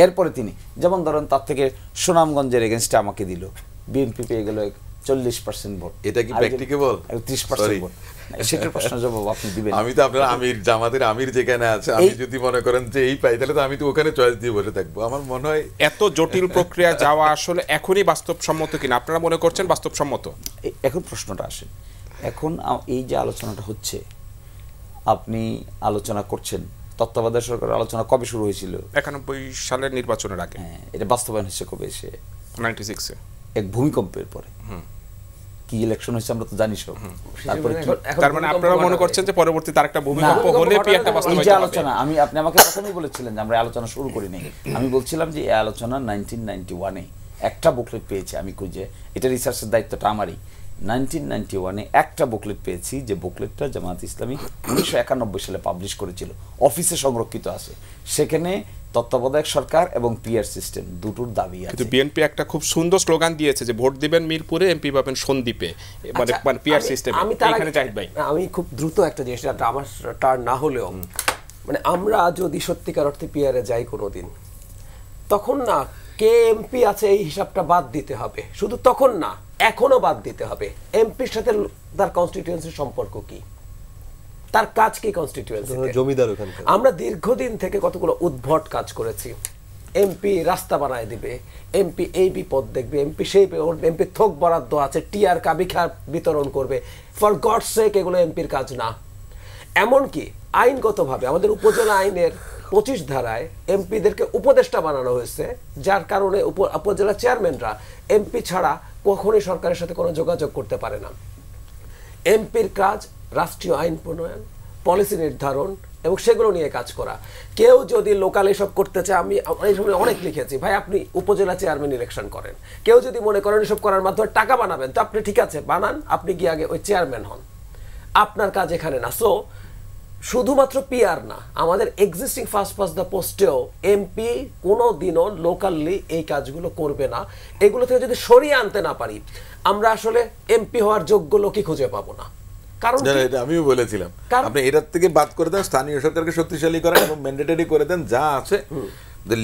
এরপরে তিনি, যেমন ধরেন তার থেকে সুনামগঞ্জের এগেনস্টে আমাকে দিল, বিএনপি পেয়ে গেল 40% ভোট। এটা কি প্র্যাকটিকেবল? 30% ভোট। সেটার প্রশ্ন জবাব আপনি দিবেন। আমি তো আপনার আমির, জামাতের আমির যেখানে আছে, আমি যদি মনে করেন যে এই পাই, তাহলে তো আমি তো ওখানে চয়েস দিয়ে বসে থাকবো। আমার মনে হয় এত জটিল প্রক্রিয়া যাওয়া আসলে এখনই বাস্তবসম্মত কিনা আপনারা মনে করছেন বাস্তবসম্মত? এখন প্রশ্নটা আসে, এখন এই যে আলোচনাটা হচ্ছে, আপনি আলোচনা করছেন, তত্ত্বাবধায়ক সরকারের আলোচনা কবে শুরু হয়েছিল? 91 সালের নির্বাচনের আগে। হ্যাঁ, এটা বাস্তবায়ন হচ্ছে কবে? এসে 96-এ এক ভূমিকম্পের পরে। কি ইলেকশন হয়েছে আমরা তো জানি সব। তারপরে তার মানে আপনারা মনে করছেন যে পরবর্তীতে আরেকটা ভূমিকম্প হলে একটা বাস্তবায়ন এই যে আলোচনা, আপনি আমাকে প্রথমেই বলেছিলেন যে আমরা আলোচনা শুরু করি নাই। আমি বলছিলাম যে এই আলোচনা 1991-এ একটা বুকলেট পেয়েছি আমি খুঁজে, এটা রিসার্চের দায়িত্বটা আমারই। 1991-এ একটা বুকলেট পেয়েছি, যে বুকলেটটা জামায়াত ইসলামী 1991 সালে পাবলিশ করেছিল, অফিসে সংরক্ষিত আছে। সেখানে তত্ত্বাবধায়ক সরকার এবং পিআর সিস্টেম দুটোর দাবি আছে। কিন্তু বিএনপি একটা খুব সুন্দর স্লোগান দিয়েছে যে ভোট দিবেন মিরপুরে, এমপি পাবেন সন্দ্বীপে, মানে পিআর সিস্টেম। এখানে জাহিদ ভাই, আমি খুব দ্রুত একটা জিনিস, আমার টার্ন না হলেও, মানে আমরা যদি সত্যিকার অর্থে পিআরে যাই কোনোদিন, তখন না কে এমপি আছে এই হিসাবটা বাদ দিতে হবে। শুধু তখন না, এখনো বাদ দিতে হবে। এমপির সাথে তার কনস্টিটিউয়েন্সির সম্পর্ক কি, তার কাজ কি কনস্টিটিউয়েন্সি, জমিদার ওখানকার। আমরা দীর্ঘদিন থেকে কতগুলো উদ্ভট কাজ করেছি। এমপি রাস্তা বানায় দিবে, এমপি এই বিপদ দেখবে, এমপি সেই, এমপি থোক বরাদ্দ আছে, টিআর কাবিখা বিতরণ করবে। ফর গডস সেক, এগুলো এমপির কাজ না। এমনকি আইনগতভাবে আমাদের উপজেলা আইনের 25 ধারায় এমপিদেরকে উপদেষ্টা বানানো হয়েছে, যার কারণে উপজেলা চেয়ারম্যানরা এমপি ছাড়া কখনোই সরকারের সাথে কোনো যোগাযোগ করতে পারে না। এমপির কাজ রাষ্ট্রীয় আইন প্রণয়ন, পলিসি নির্ধারণ এবং সেগুলো নিয়ে কাজ করা। কেউ যদি লোকাল এসব করতে চায়, আমি এই সময় অনেক লিখেছি, ভাই আপনি উপজেলা চেয়ারম্যান ইলেকশন করেন। কেউ যদি মনে করেন এসব করার মাধ্যমে টাকা বানাবেন, তো আপনি ঠিক আছে বানান, আপনি গিয়ে আগে ওই চেয়ারম্যান হন, আপনার কাজ এখানে না। সো শুধুমাত্র পিআর না, আমাদের এক্সিস্টিং ফার্স্ট পাস দ্য পোস্টেও এমপি কোনো দিনও লোকালি এই কাজগুলো করবে না। এগুলো থেকে যদি সরিয়ে আনতে না পারি, আমরা আসলে এমপি হওয়ার যোগ্য লোকই খুঁজে পাবো না। কারণ এটা আমিও বলেছিলাম, আপনি এটার থেকে বাদ করে দেন, স্থানীয় সরকারকে শক্তিশালী করেন এবং ম্যান্ডেটরি করে দেন যা আছে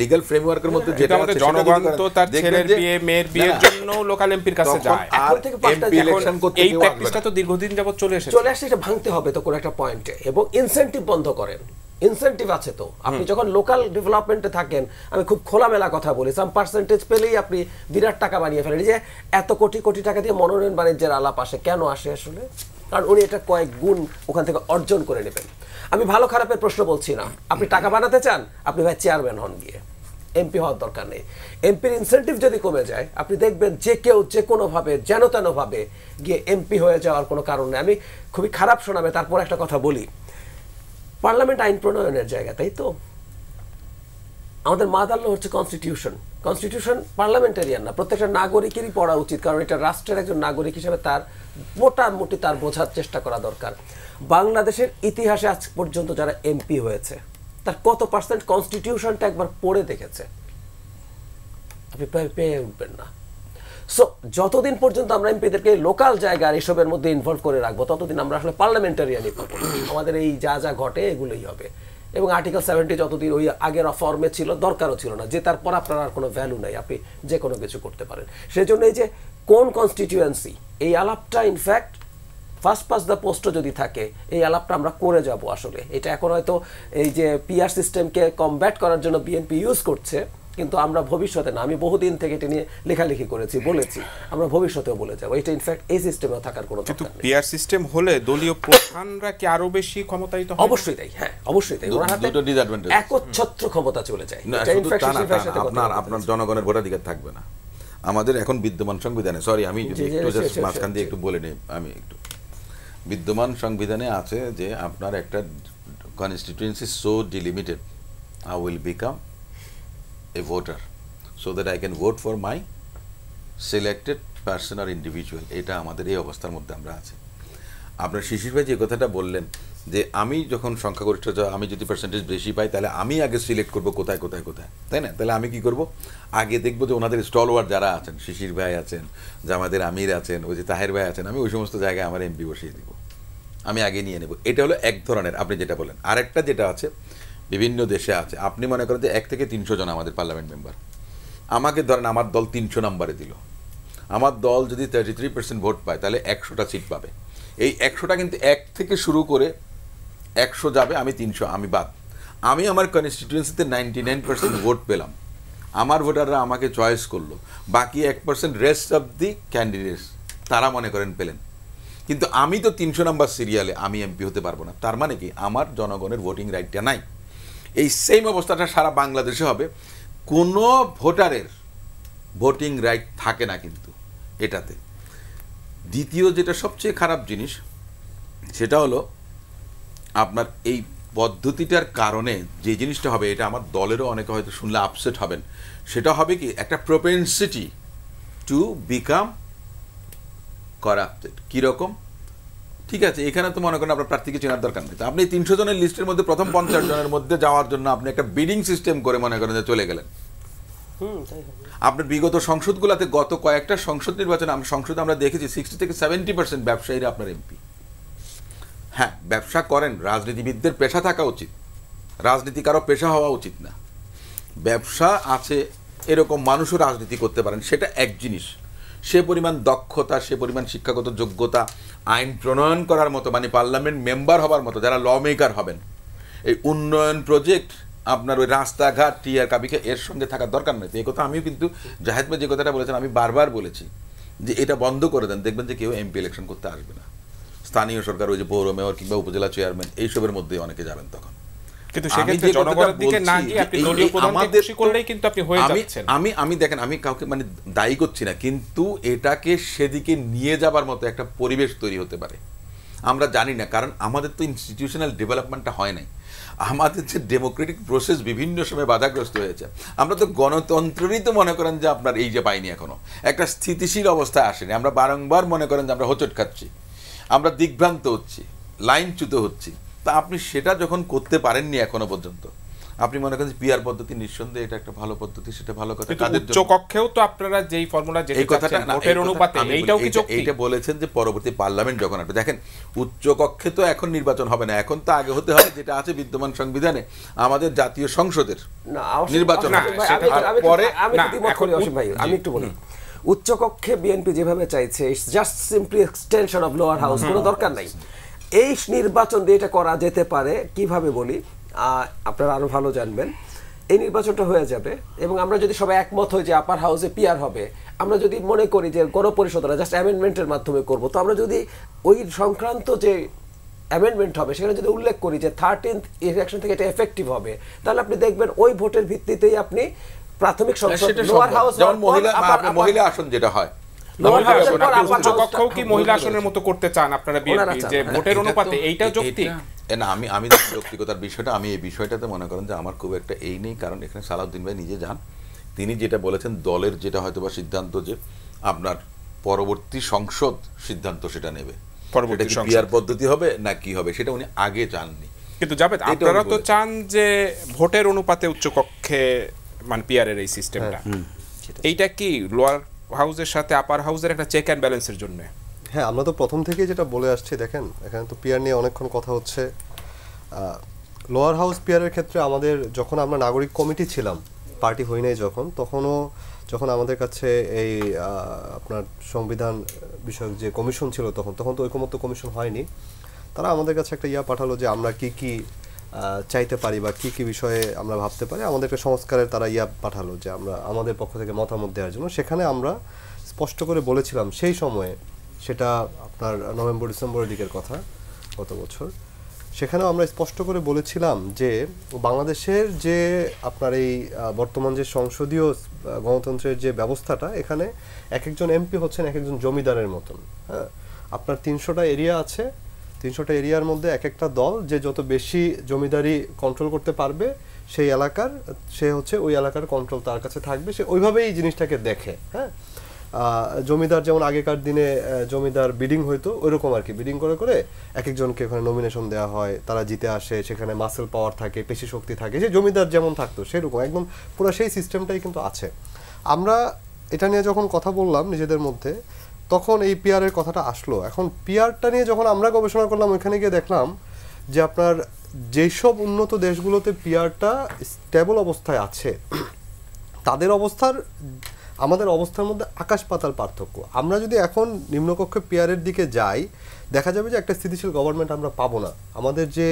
লিগ্যাল ফ্রেমওয়ার্কের মধ্যে, যেটা আমাদের জনগণ তো তার ছেলের বিয়ে, মেয়ের বিয়ের জন্য লোকাল এমপির কাছে যায়। আর এমপি ইলেকশন করতে এই প্র্যাকটিসটা তো দীর্ঘদিন যাবত চলে আসছে, এটা ভাঙতে হবে তো কোনো একটা পয়েন্টে। এবং ইনসেনটিভ বন্ধ করেন, ইনসেনটিভ আছে তো। আপনি যখন লোকাল ডেভেলপমেন্টে থাকেন, আমি খুব খোলামেলা কথা বলি, সাম পার্সেন্টেজ পেলেই আপনি বিরাট টাকা বানিয়ে ফেলেন। যে এত কোটি কোটি টাকা দিয়ে মনোনয়ন বাণিজ্যের আলাপ আসে, কেন আসে আসলে? কারণ উনি এটা কয়েক গুণ ওখান থেকে অর্জন করে নেবেন। আমি ভালো খারাপের প্রশ্ন বলছি না, আপনি টাকা বানাতে চান, আপনি ভাই চেয়ারম্যান হন, গিয়ে এমপি হওয়ার দরকার নেই। এমপির ইনসেন্টিভ যদি কমে যায়, আপনি দেখবেন যে কেউ যে কোনোভাবে যেন তেনভাবে গিয়ে এমপি হয়ে যাওয়ার কোনো কারণ নেই। আমি খুবই খারাপ শোনাবে, তারপর একটা কথা বলি, পার্লামেন্ট আইন প্রণয়নের জায়গা, তাই তো? আমাদের মাদাল্য হচ্ছে কনস্টিটিউশন। কনস্টিটিউশন পার্লামেন্টারিয়ান না, প্রত্যেকটা নাগরিকেরই পড়া উচিত, কারণ এটা রাষ্ট্রের একজন নাগরিক হিসেবে তার মোটামুটি তার বোঝার চেষ্টা করা দরকার। বাংলাদেশের ইতিহাসে আজ পর্যন্ত যারা এমপি হয়েছে, তার কত পার্সেন্ট কনস্টিটিউশনটা একবার পড়ে দেখেছে? আপনি পেয়ে উঠবেন না। সো যতদিন পর্যন্ত আমরা এমপিদেরকে লোকাল জায়গার এসবের মধ্যে ইনভলভ করে রাখবো, ততদিন আমরা আসলে পার্লামেন্টারিয়ানই পাবো। আমাদের এই যা যা ঘটে এগুলোই হবে। এবং আর্টিকেল 70 যতদিন ওই আগের ফর্মে ছিল, দরকারও ছিল না, যে তারপর আপনার আর কোনো ভ্যালু নাই, আপনি যে কোনো কিছু করতে পারেন। সেই জন্য এই যে কোন কনস্টিটিউয়েন্সি, এই আলাপটা ইনফ্যাক্ট ফার্স্ট পাস দ্য পোস্টও যদি থাকে, এই আলাপটা আমরা করে যাব আসলে। এটা এখন হয়তো এই যে পিআর সিস্টেমকে কমব্যাট করার জন্য বিএনপি ইউজ করছে, কিন্তু আমরা ভবিষ্যতে না, আমি বহুদিন থেকে এটা নিয়ে লেখালেখি করেছি, বলেছি, আমরা ভবিষ্যতেও বলে যাবো। এটা ইনফ্যাক্ট এই সিস্টেমেও থাকার কোনো দরকার নেই। পিআর সিস্টেম হলে দলীয় প্রধানরা কি আরো বেশি ক্ষমতায়িত হয়? অবশ্যই তাই, হ্যাঁ অবশ্যই তাই। ওনার হাতে একচ্ছত্র ক্ষমতা চলে যায়। না, শুধু তা না, আপনার জনগণের ভোটাধিকার থাকবে না। আমাদের এখন বিদ্যমান সংবিধানে, সরি আমি যদি একটু জাস্ট মাঝখান দিয়ে একটু বলে নিই, আমি একটু বিদ্যমান সংবিধানে আছে যে আপনার একটা constituency so ডিলিমিটেড, I will become a voter so that I can vote for my selected person or individual। এটা আমাদের এই অবস্থার মধ্যে আমরা আছি। আপনার শিশির ভাই যে কথাটা বললেন যে আমি যখন সংখ্যাগরিষ্ঠতা, আমি যদি পার্সেন্টেজ বেশি পাই তাহলে আমি আগে সিলেক্ট করব কোথায় কোথায় কোথায়, তাই না? তাহলে আমি কি করব, আগে দেখবো যে ওনাদের স্টলওয়ার্ড যারা আছেন, শিশির ভাই আছেন, জামাতের আমির আছেন, ওই যে তাহের ভাই আছেন, আমি ওই সমস্ত জায়গায় আমার এমপি বসিয়ে দিব, আমি আগে নিয়ে নেব। এটা হলো এক ধরনের, আপনি যেটা বলেন। আরেকটা যেটা আছে, বিভিন্ন দেশে আছে, আপনি মনে করেন যে 1 থেকে 300 জন আমাদের পার্লামেন্ট মেম্বার, আমাকে ধরেন আমার দল 300 নম্বরে দিল, আমার দল যদি 33% ভোট পায় তাহলে 100টা সিট পাবে। এই 100টা কিন্তু 1 থেকে শুরু করে 100 যাবে, আমি 300, আমি বাদ। আমি আমার কনস্টিটিউয়েন্সিতে 99% ভোট পেলাম, আমার ভোটাররা আমাকে চয়েস করলো, বাকি 1% রেস্ট অফ দি ক্যান্ডিডেটস তারা মনে করেন পেলেন, কিন্তু আমি তো 300 নম্বর সিরিয়ালে আমি এমপি হতে পারবো না। তার মানে কি, আমার জনগণের ভোটিং রাইটটা নাই। এই সেম অবস্থাটা সারা বাংলাদেশে হবে, কোনো ভোটারের ভোটিং রাইট থাকে না কিন্তু এটাতে। দ্বিতীয় যেটা সবচেয়ে খারাপ জিনিস, সেটা হলো আপনার এই পদ্ধতিটার কারণে যে জিনিসটা হবে, এটা আমার দলেরও অনেকে হয়তো শুনলে আপসেট হবেন, সেটা হবে কি, একটা প্রপেন্সিটি টু বিকাম করাপ্টেড। কীরকম? ঠিক আছে, এখানে তো মনে করেন আপনার প্রার্থীকে চেনার দরকার নেই, আপনি 300 জনের লিস্টের মধ্যে প্রথম 50 জনের মধ্যে যাওয়ার জন্য আপনি একটা বিডিং সিস্টেম করে মনে করেন যে চলে গেলেন। আপনার বিগত সংসদগুলোতে, গত কয়েকটা সংসদ নির্বাচনে সংসদে আমরা দেখেছি 60 থেকে 70% ব্যবসায়ীরা আপনার এমপি। হ্যাঁ, ব্যবসা করেন, রাজনীতিবিদদের পেশা থাকা উচিত, রাজনীতি কারো পেশা হওয়া উচিত না। ব্যবসা আছে এরকম মানুষও রাজনীতি করতে পারেন, সেটা এক জিনিস। সে পরিমাণ দক্ষতা, সে পরিমাণ শিক্ষাগত যোগ্যতা, আইন প্রণয়ন করার মতো, মানে পার্লামেন্ট মেম্বার হবার মতো, যারা ল মেকার হবেন, এই উন্নয়ন প্রজেক্ট, আপনার ওই রাস্তাঘাট, টিয়ার কাবিকে এর সঙ্গে থাকার দরকার নেই। এই কথা আমিও কিন্তু, জাহেদ ভাই যে কথাটা বলেছেন, আমি বারবার বলেছি যে এটা বন্ধ করে দেন, দেখবেন যে কেউ এমপি ইলেকশন করতে আসবে না। স্থানীয় সরকার, ওই যে পৌর মেয়র কিংবা উপজেলা চেয়ারম্যান, এইসবের মধ্যে অনেকে যাবেন তখন। কিন্তু সেক্ষেত্রে জনগণের দিকে না গিয়ে আপনি দলীয় প্রধানকে খুশি করলেই কিন্তু আপনি হয়ে যাচ্ছেন। আমি দেখেন, আমি কাউকে মানে দায়ী করছি না, কিন্তু এটাকে সেদিকে নিয়ে যাবার মতো একটা পরিবেশ তৈরি হতে পারে, আমরা জানি না। কারণ আমাদের তো ইনস্টিটিউশনাল ডেভেলপমেন্টটা হয় নাই, আমাদের যে ডেমোক্রেটিক প্রসেস বিভিন্ন সময় বাধাগ্রস্ত হয়েছে। আমরা তো গণতন্ত্রেরই তো মনে করেন যে আপনার এই যে পাইনি, এখনো একটা স্থিতিশীল অবস্থায় আসেনি। আমরা বারংবার মনে করেন যে আমরা হোঁচট খাচ্ছি, আমরা দিগ্ভ্রান্ত হচ্ছি, লাইনচ্যুত হচ্ছি। তা আপনি সেটা যখন করতে পারেননি এখনো পর্যন্ত, আপনি মনে করেন যে পিআর পদ্ধতি, নিঃসন্দেহে এটা একটা ভালো পদ্ধতি, সেটা ভালো কথা। উচ্চ কক্ষেও তো আপনারা যেই ফর্মুলা যেটা চাচ্ছেন ভোটের অনুপাতে, এইটাও কি যৌক্তিক? এইটা বলেছেন যে পরবর্তী পার্লামেন্ট যখন আসবে, দেখেন উচ্চ কক্ষে তো এখন নির্বাচন হবে না, এখন তো আগে হতে হবে যেটা আছে বিদ্যমান সংবিধানে, আমাদের জাতীয় সংসদের নির্বাচন। আমি একটু বলি, উচ্চ কক্ষে বিএনপি যেভাবে চাইছে, just simply extension of lower house, কোনো দরকার নাই। এই নির্বাচন দিয়ে এটা করা যেতে পারে, কিভাবে বলি, আপনারা আরো ভালো জানবেন। এই নির্বাচনটা হয়ে যাবে এবং আমরা যদি সবাই একমত হই যে আপার হাউসে পিআর হবে, আমরা যদি মনে করি যে গণপরিষদরা জাস্ট অ্যামেন্ডমেন্টের মাধ্যমে করব, তো আমরা যদি ওই সংক্রান্ত যে অ্যামেন্ডমেন্ট হবে সেখানে যদি উল্লেখ করি যে 13th ইলেকশন থেকে এটা এফেক্টিভ হবে, তাহলে আপনি দেখবেন ওই ভোটের ভিত্তিতেই আপনি প্রাথমিক সংসদ, লোয়ার হাউস, যেমন মহিলা আসন যেটা হয়, উচ্চ কক্ষও কি মহিলা আসনের মতো করতে চান আপনারা বিএনপি, যে ভোটের অনুপাতে? এইটাও যৌক্তিক না? আমি যৌক্তিকতার বিষয়টা, আমি এই বিষয়টাতে মনে করেন যে আমার খুব একটা এই নেই, কারণ এখানে সালাউদ্দিন ভাই নিজে যান, তিনি যেটা বলেছেন দলের যেটা হয়তো বা সিদ্ধান্ত, যে আপনার পরবর্তী সংসদ সিদ্ধান্ত সেটা নেবে, পরবর্তী পিআর পদ্ধতি হবে না কি হবে, সেটা উনি আগে চাননি। কিন্তু জাভেদ, আপনারা তো চান যে ভোটের অনুপাতে উচ্চ কক্ষে মানে পিআর এর এই সিস্টেমটা, এইটা কি লোয়ার হাউসের সাথে আপার হাউসের একটা চেক অ্যান্ড ব্যালেন্সের জন্য? হ্যাঁ, আমরা তো প্রথম থেকেই যেটা বলে আসছি, দেখেন এখানে তো পিআর নিয়ে অনেকক্ষণ কথা হচ্ছে। লোয়ার হাউস পিআরের ক্ষেত্রে আমাদের, যখন আমরা নাগরিক কমিটি ছিলাম, পার্টি হই নাই যখন আমাদের কাছে এই আপনার সংবিধান বিষয়ক যে কমিশন ছিল, তখন তো ঐকমত্য কমিশন হয়নি, তারা আমাদের কাছে একটা পাঠালো যে আমরা কি চাইতে পারি বা কি বিষয়ে আমরা ভাবতে পারি, আমাদেরকে সংস্কারের তারা পাঠালো যে আমরা আমাদের পক্ষ থেকে মতামত দেওয়ার জন্য। সেখানে আমরা স্পষ্ট করে বলেছিলাম সেই সময়ে, সেটা আপনার নভেম্বর ডিসেম্বরের দিকের কথা গত বছর, সেখানেও আমরা স্পষ্ট করে বলেছিলাম যে বাংলাদেশের যে আপনার এই বর্তমান যে সংসদীয় গণতন্ত্রের যে ব্যবস্থাটা, এখানে এক একজন এমপি হচ্ছেন এক একজন জমিদারের মতন। হ্যাঁ, আপনার 300টা এরিয়া আছে, 300টা এরিয়ার মধ্যে এক একটা দল যে যত বেশি জমিদারি কন্ট্রোল করতে পারবে সেই এলাকার, সে হচ্ছে ওই এলাকার কন্ট্রোল তার কাছে থাকবে, সে ওইভাবেই এই জিনিসটাকে দেখে। হ্যাঁ, জমিদার যেমন আগেকার দিনে জমিদার বিডিং হইতো ওইরকম আর কি, বিডিং করে করে এক একজনকে ওখানে নমিনেশন দেওয়া হয়, তারা জিতে আসে, সেখানে মাসেল পাওয়ার থাকে, পেশি শক্তি থাকে, যে জমিদার যেমন থাকতো সেরকম একদম পুরো সেই সিস্টেমটাই কিন্তু আছে। আমরা এটা নিয়ে যখন কথা বললাম নিজেদের মধ্যে তখন এই পিআরের কথাটা আসলো। এখন পিআরটা নিয়ে যখন আমরা গবেষণা করলাম ওইখানে গিয়ে দেখলাম যে আপনার যেসব উন্নত দেশগুলোতে পিআরটা স্টেবল অবস্থায় আছে তাদের অবস্থার আমাদের অবস্থার মধ্যে আকাশ পাতাল পার্থক্য। আমরা যদি এখন নিম্নকক্ষে পিআরের দিকে যাই দেখা যাবে যে একটা স্থিতিশীল গভর্নমেন্ট আমরা পাবো না। আমাদের যে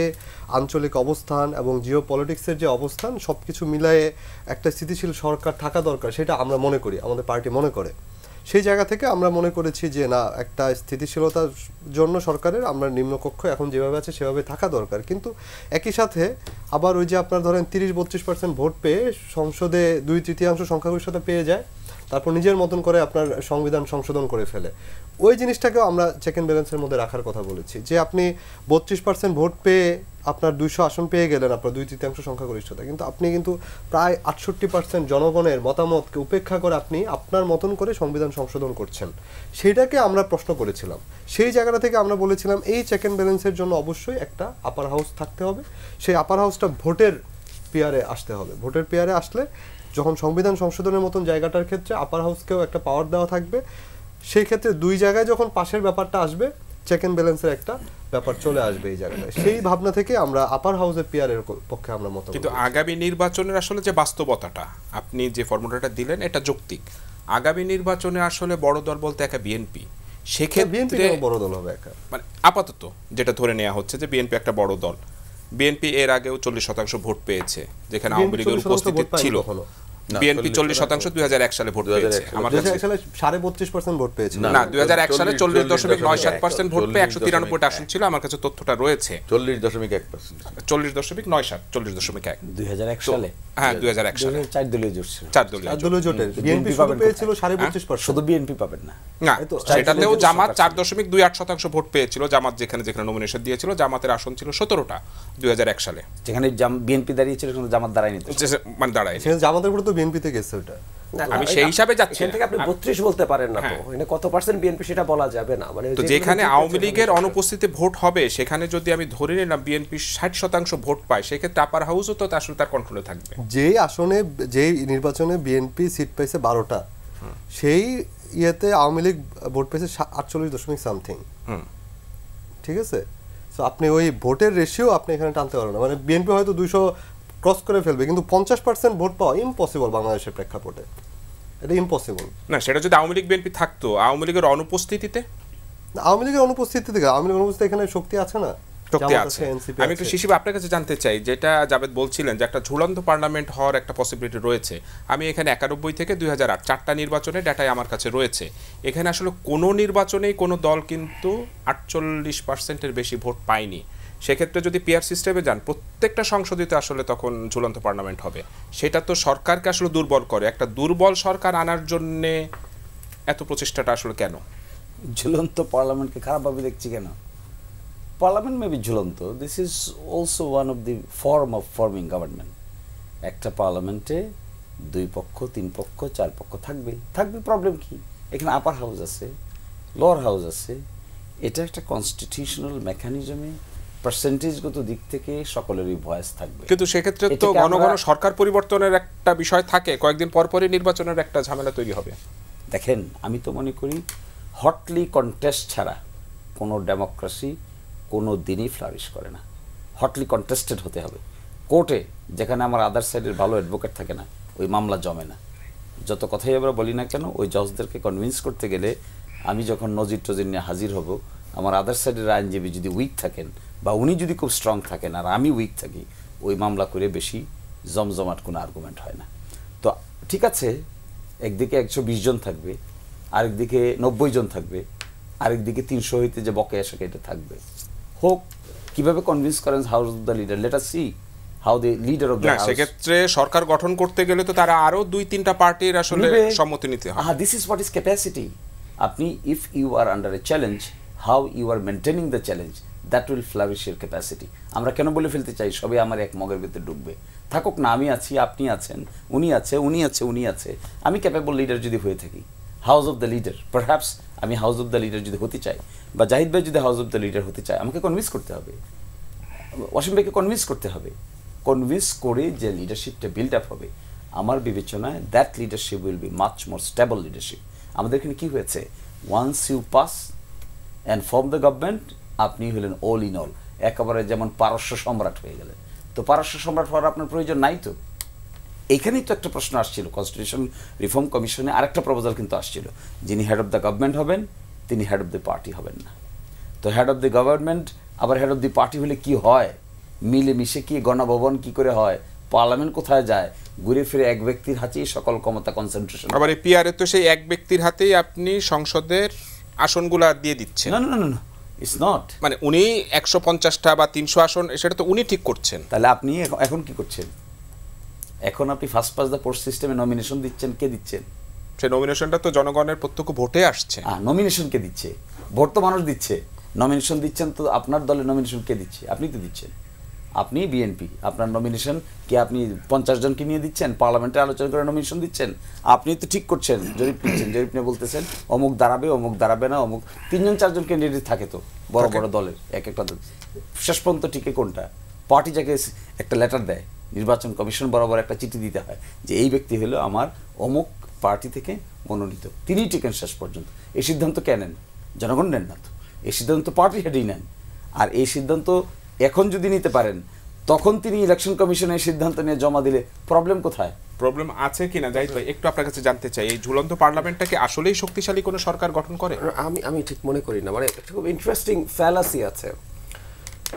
আঞ্চলিক অবস্থান এবং জিও পলিটিক্সের যে অবস্থান সব কিছু মিলায়ে একটা স্থিতিশীল সরকার থাকা দরকার, সেটা আমরা মনে করি, আমাদের পার্টি মনে করে। সেই জায়গা থেকে আমরা মনে করেছি যে না, একটা স্থিতিশীলতার জন্য সরকারের আমরা নিম্নকক্ষ এখন যেভাবে আছে সেভাবে থাকা দরকার। কিন্তু একই সাথে আবার ওই যে আপনার ধরেন 30-32% ভোট পেয়ে সংসদে 2/3 সংখ্যাগরিষ্ঠতা পেয়ে যায়, তারপর নিজের মতন করে আপনার সংবিধান সংশোধন করে ফেলে, ওই জিনিসটাকেও আমরা চেক অ্যান্ড ব্যালেন্সের মধ্যে রাখার কথা বলেছি। যে আপনি 32% ভোট পেয়ে আপনার 200 আসন পেয়ে গেলেন আপনার 2/3 সংখ্যাগরিষ্ঠতা, কিন্তু আপনি কিন্তু প্রায় 68% জনগণের মতামতকে উপেক্ষা করে আপনি আপনার মতন করে সংবিধান সংশোধন করছেন, সেইটাকে আমরা প্রশ্ন করেছিলাম। সেই জায়গাটা থেকে আমরা বলেছিলাম এই চেক অ্যান্ড ব্যালেন্সের জন্য অবশ্যই একটা আপার হাউস থাকতে হবে। সেই আপার হাউসটা ভোটের পিয়ারে আসতে হবে। ভোটের পিয়ারে আসলে যখন সংবিধান সংশোধনের মতন জায়গাটার ক্ষেত্রে আপার হাউসকেও একটা পাওয়ার দেওয়া থাকবে, সেই ক্ষেত্রে দুই জায়গায় যখন পাশের ব্যাপারটা আসবে চেক অ্যান্ড ব্যালেন্সের একটা ব্যাপার চলে আসবে এই জায়গায়। সেই ভাবনা থেকে আমরা আপার হাউসের পিয়ারের পক্ষে আমরা মত। কিন্তু আগামী নির্বাচনের আসলে যে বাস্তবতাটা আপনি যে ফর্মুলাটা দিলেন এটা যৌক্তিক। আগামী নির্বাচনে আসলে বড় দল বলতে একা বিএনপি, সেক্ষেত্রে বড় দল হবে একা, মানে আপাতত যেটা ধরে নেওয়া হচ্ছে যে বিএনপি একটা বড় দল। বিএনপি এর আগেও 40% ভোট পেয়েছে, যেখানে আওয়ামী লীগের উপস্থিতি ছিল। বিএনপি 40% 2001 সালে ভোট পেয়েছে। আমার কাছে 32.5% ভোট পেয়েছে না, 2001 সালে 40.97% ভোট পেয়ে 193টা আসন ছিল। আমার কাছে তথ্যটা রয়েছে। 40.1%, 40.97, 40.1 2001 সালে। হ্যাঁ 2001 সালে 4 দলীয় জোট ছিল। 4 দলীয় জোটের বিএনপি শুধু পেয়েছিল 25.5%। শুধু বিএনপি পাবেন না, না সেটাতেও জামাত 4.28% ভোট পেয়েছিল। জামাত যেখানে যেখানে নমিনেশন দিয়েছিল, জামাতের আসন ছিল 17টা 2001 সালে। যেখানে বিএনপি দাঁড়িয়েছিল সেখানে জামাত দাঁড়ায়নি, মানে দাঁড়ায় জামাতের উপরে তো বিএনপিতে গেছে ওটা। আমি সেই হিসাবে যাচ্ছি। এখান থেকে আপনি 32 বলতে পারেন না, তো এখানে কত পার্সেন্ট বিএনপি সেটা বলা যাবে না। মানে তো যেখানে আওয়ামী লীগের অনুপস্থিতিতে ভোট হবে সেখানে যদি আমি ধরে নিলাম বিএনপি 60% ভোট পায়, সেক্ষেত্রে আপার হাউসও তো আসলে তার কন্ট্রোলে থাকবে। যেই আসনে যেই নির্বাচনে বিএনপি সিট পাইছে 12টা, সেই ইয়েতে আওয়ামী লীগ ভোট পেয়েছে 48.something। ঠিক আছে, তো আপনি ওই ভোটের রেশিও আপনি এখানে টানতে পারবেন না। মানে বিএনপি হয়তো 200 ক্রস করে ফেলবে, কিন্তু 50% ভোট পাওয়া ইম্পসিবল বাংলাদেশের প্রেক্ষাপটে, এটা ইম্পসিবল। না সেটা যদি আওয়ামী লীগ বিএনপি থাকতো, আওয়ামী লীগের অনুপস্থিতিতে, আওয়ামী লীগের অনুপস্থিতিতে আওয়ামী লীগের অনুপস্থিতি এখানে শক্তি আছে না, শক্তি আছে। আমি একটু শিশির আপনার কাছে জানতে চাই, যেটা জাভেদ বলছিলেন যে একটা ঝুলন্ত পার্লামেন্ট হওয়ার একটা পসিবিলিটি রয়েছে। আমি এখানে 91 থেকে 2008 4টা নির্বাচনের ডাটাই আমার কাছে রয়েছে। এখানে আসলে কোনো নির্বাচনেই কোনো দল কিন্তু 48%-এর বেশি ভোট পায়নি। সেক্ষেত্রে যদি পিআর সিস্টেমে যান, প্রত্যেকটা সংশোধিত আসলে তখন ঝুলন্ত পার্লামেন্ট হবে। সেটা তো সরকারকে আসলে দুর্বল করে। একটা দুর্বল সরকার আনার জন্যে এত প্রচেষ্টাটা আসলে কেন? ঝুলন্ত পার্লামেন্টকে খারাপভাবে দেখছি কেন? পার্লামেন্ট মে বি ঝুলন্ত, this is also one of the form of forming government. একটা পার্লামেন্টে 2 পক্ষ 3 পক্ষ 4 পক্ষ থাকবে। প্রবলেম কি? এখানে আপার হাউস আছে, লোয়ার হাউস আছে। এটা একটা কনস্টিটিউশনাল মেকানিজমে পার্সেন্টেজগত দিক থেকে সকলেরই ভয়েস থাকবে। কিন্তু সেক্ষেত্রে তো ঘন ঘন সরকার পরিবর্তনের একটা বিষয় থাকে, কয়েকদিন পরপরই নির্বাচনের একটা ঝামেলা তৈরি হবে। দেখেন, আমি তো মনে করি হটলি কন্টেস্ট ছাড়া কোনো ডেমোক্রেসি কোনো দিনই ফ্লারিশ করে না। হটলি কন্টেস্টেড হতে হবে কোর্টে, যেখানে আমার আদার সাইডের ভালো অ্যাডভোকেট থাকে না, ওই মামলা জমে না। যত কথাই আমরা বলি না কেন, ওই জজদেরকে কনভিন্স করতে গেলে আমি যখন নজির টজির নিয়ে হাজির হব, আমার আদার সাইডের আইনজীবী যদি উইক থাকেন বা উনি যদি খুব স্ট্রং থাকেন আর আমি উইক থাকি, ওই মামলা করে বেশি জমজমাট কোনো আর্গুমেন্ট হয় না। তো ঠিক আছে, একদিকে 120 জন থাকবে, আরেকদিকে 90 জন থাকবে, আরেকদিকে 300 হইতে যে বকেয়া সেটা থাকবে। হোক, কিভাবে কনভিন্স করেন house of the leader, let us see how the leader of the house. সেক্ষেত্রে সরকার গঠন করতে গেলে তো তারা আরো 2-3টা পার্টির আসলে সম্মতি নিতে হয়। This is what is capacity. আপনি if you are under a challenge, how you are maintaining the challenge, that will flourish your capacity. আমরা কেন বলে ফেলতে চাই সবাই আমার এক মগের ভিতরে ডুববে? থাকুক না, আমি আছি, আপনি আছেন, উনি আছে, উনি আছে, উনি আছে। আমি ক্যাপেবল লিডার যদি হয়ে থাকি, house of the leader, perhaps আমি হাউস অফ দ্য লিডার যদি হতে চাই, বা জাহিদ ভাই যদি হাউস অফ দ্য লিডার হতে চায়, আমাকে কনভিন্স করতে হবে, ওয়াসিম ভাইকে কনভিন্স করতে হবে। কনভিন্স করে যে লিডারশিপটা বিল্ড আপ হবে, আমার বিবেচনায় that leadership will be much more stable leadership. আমাদের এখানে কী হয়েছে, once you pass and form the government, আপনি হলেন অল ইন অল, একেবারে যেমন পারস্য সম্রাট হয়ে গেলেন। তো পারস্য সম্রাট হওয়ার আপনার প্রয়োজন নাই তো। এইখানেই তো একটা প্রশ্ন আসছিল, কনস্টিটিউশন রিফর্ম কমিশনে আরেকটা প্রপোজাল কিন্তু আসছিল, যিনি হেড অফ দ্য গভর্নমেন্ট হবেন তিনি হেড অফ দ্য পার্টি হবেন না। তো হেড অফ দ্য গভর্নমেন্ট আবার হেড অফ দ্য পার্টি হলে কি হয়, মিলেমিশে কি গণভবন কি করে হয়, পার্লামেন্ট কোথায় যায়, ঘুরে ফিরে এক ব্যক্তির হাতেই সকল ক্ষমতা কনসেন্ট্রেশন। আবার এই পিআরএ তো সেই এক ব্যক্তির হাতেই আপনি সংসদের আসনগুলা দিয়ে দিচ্ছেন। না না না না, ইটস নট। মানে উনি 150টা বা 300 আসন সেটা তো উনি ঠিক করছেন। তাহলে আপনি এখন কি করছেন? এখন আপনি ফার্স্ট পাস দ্য পোস্ট সিস্টেমে নমিনেশন দিচ্ছেন, কে দিচ্ছেন? সেই নমিনেশনটা তো জনগণের প্রত্যক্ষ ভোটে আসছে। নমিনেশন কে দিচ্ছে? ভোট তো মানুষ দিচ্ছে, নমিনেশন দিচ্ছেন তো আপনার দলের নমিনেশন কে দিচ্ছে? আপনি তো দিচ্ছেন। আপনি বিএনপি, আপনার নমিনেশন কি আপনি 50 জনকে নিয়ে দিচ্ছেন, পার্লামেন্টে আলোচনা করে নমিনেশন দিচ্ছেন? আপনি তো ঠিক করছেন, জরিপ নিচ্ছেন, জরিপ নিয়ে বলতেছেন অমুক দাঁড়াবে, অমুক দাঁড়াবে না, অমুক 3 জন 4 জন ক্যান্ডিডেট থাকে তো বড় বড় দলের, এক একটা দল। শেষ পর্যন্ত টিকে কোনটা? পার্টি যাকে একটা লেটার দেয়, নির্বাচন কমিশন বরাবর একটা চিঠি দিতে হয় যে এই ব্যক্তি হলো আমার অমুক পার্টি থেকে মনোনীত, তিনিই টিকেন শেষ পর্যন্ত। এই সিদ্ধান্ত কে নেন? জনগণ নেন না তো, এই সিদ্ধান্ত পার্টি হেডেই নেন। আর এই সিদ্ধান্ত এখন যদি নিতে পারেন, তখন তিনি ইলেকশন কমিশনের সিদ্ধান্ত নিয়ে জমা দিলে প্রবলেম কোথায়? প্রবলেম আছে কিনা জাহিদ ভাই একটু আপনার কাছে জানতে চাই। এই ঝুলন্ত পার্লামেন্টটাকে আসলেই শক্তিশালী কোনো সরকার গঠন করে? আমি ঠিক মনে করি না। মানে খুব ইন্টারেস্টিং ফ্যালাসি আছে।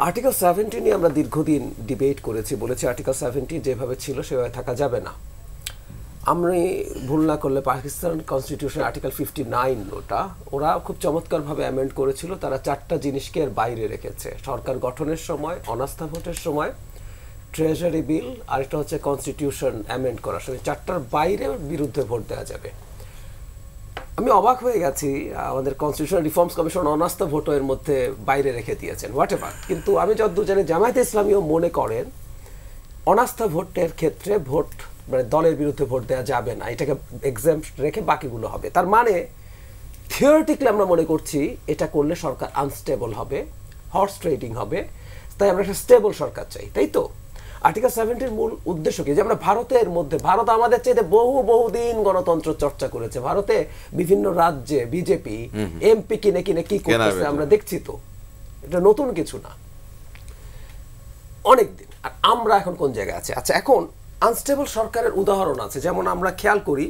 আর্টিকেল 70 নিয়ে আমরা দীর্ঘদিন ডিবেট করেছি, বলেছি আর্টিকেল 70 যেভাবে ছিল সেভাবে থাকা যাবে না। আমি ভুল না করলে পাকিস্তান কনস্টিটিউশন আর্টিকেল 59 ওরা খুব চমৎকারভাবে অ্যামেন্ড করেছিল। তারা 4টা জিনিসকে এর বাইরে রেখেছে: সরকার গঠনের সময়, অনাস্থা ভোটের সময়, ট্রেজারি বিল, আর এটা হচ্ছে কনস্টিটিউশন অ্যামেন্ড করার সময়। 4টার বাইরে বিরুদ্ধে ভোট দেওয়া যাবে। আমি অবাক হয়ে গেছি, আমাদের কনস্টিটিউশন রিফর্মস কমিশন অনাস্থা ভোটও এর মধ্যে বাইরে রেখে দিয়েছেন, হোয়াট এভার। কিন্তু আমি যতদূর জানি জামায়াতে ইসলামীও মনে করেন অনাস্থা ভোটের ক্ষেত্রে ভোট মানে দলের বিরুদ্ধে ভোট দেওয়া যাবে না, এটাকে এক্সাম্পট রেখে বাকিগুলো হবে। তার মানে থিওরিটিক্যালি আমরা মনে করছি এটা করলে সরকার আনস্টেবল হবে, হর্স ট্রেডিং হবে, তাই আমরা একটা স্টেবল সরকার চাই, তাই তো? আর্টিকেল 70 মূল উদ্দেশ্য কি? যে আমরা ভারতের মধ্যে, ভারত আমাদের চাইতে বহুদিন গণতন্ত্র চর্চা করেছে। ভারতে বিভিন্ন রাজ্যে বিজেপি এমপি কিনে কিনে কি করতেছে আমরা দেখছি তো, এটা নতুন কিছু না, অনেকদিন। আর আমরা এখন কোন জায়গায় আছি? আচ্ছা, এখন আনস্টেবল সরকারের উদাহরণ আছে, যেমন আমরা খেয়াল করি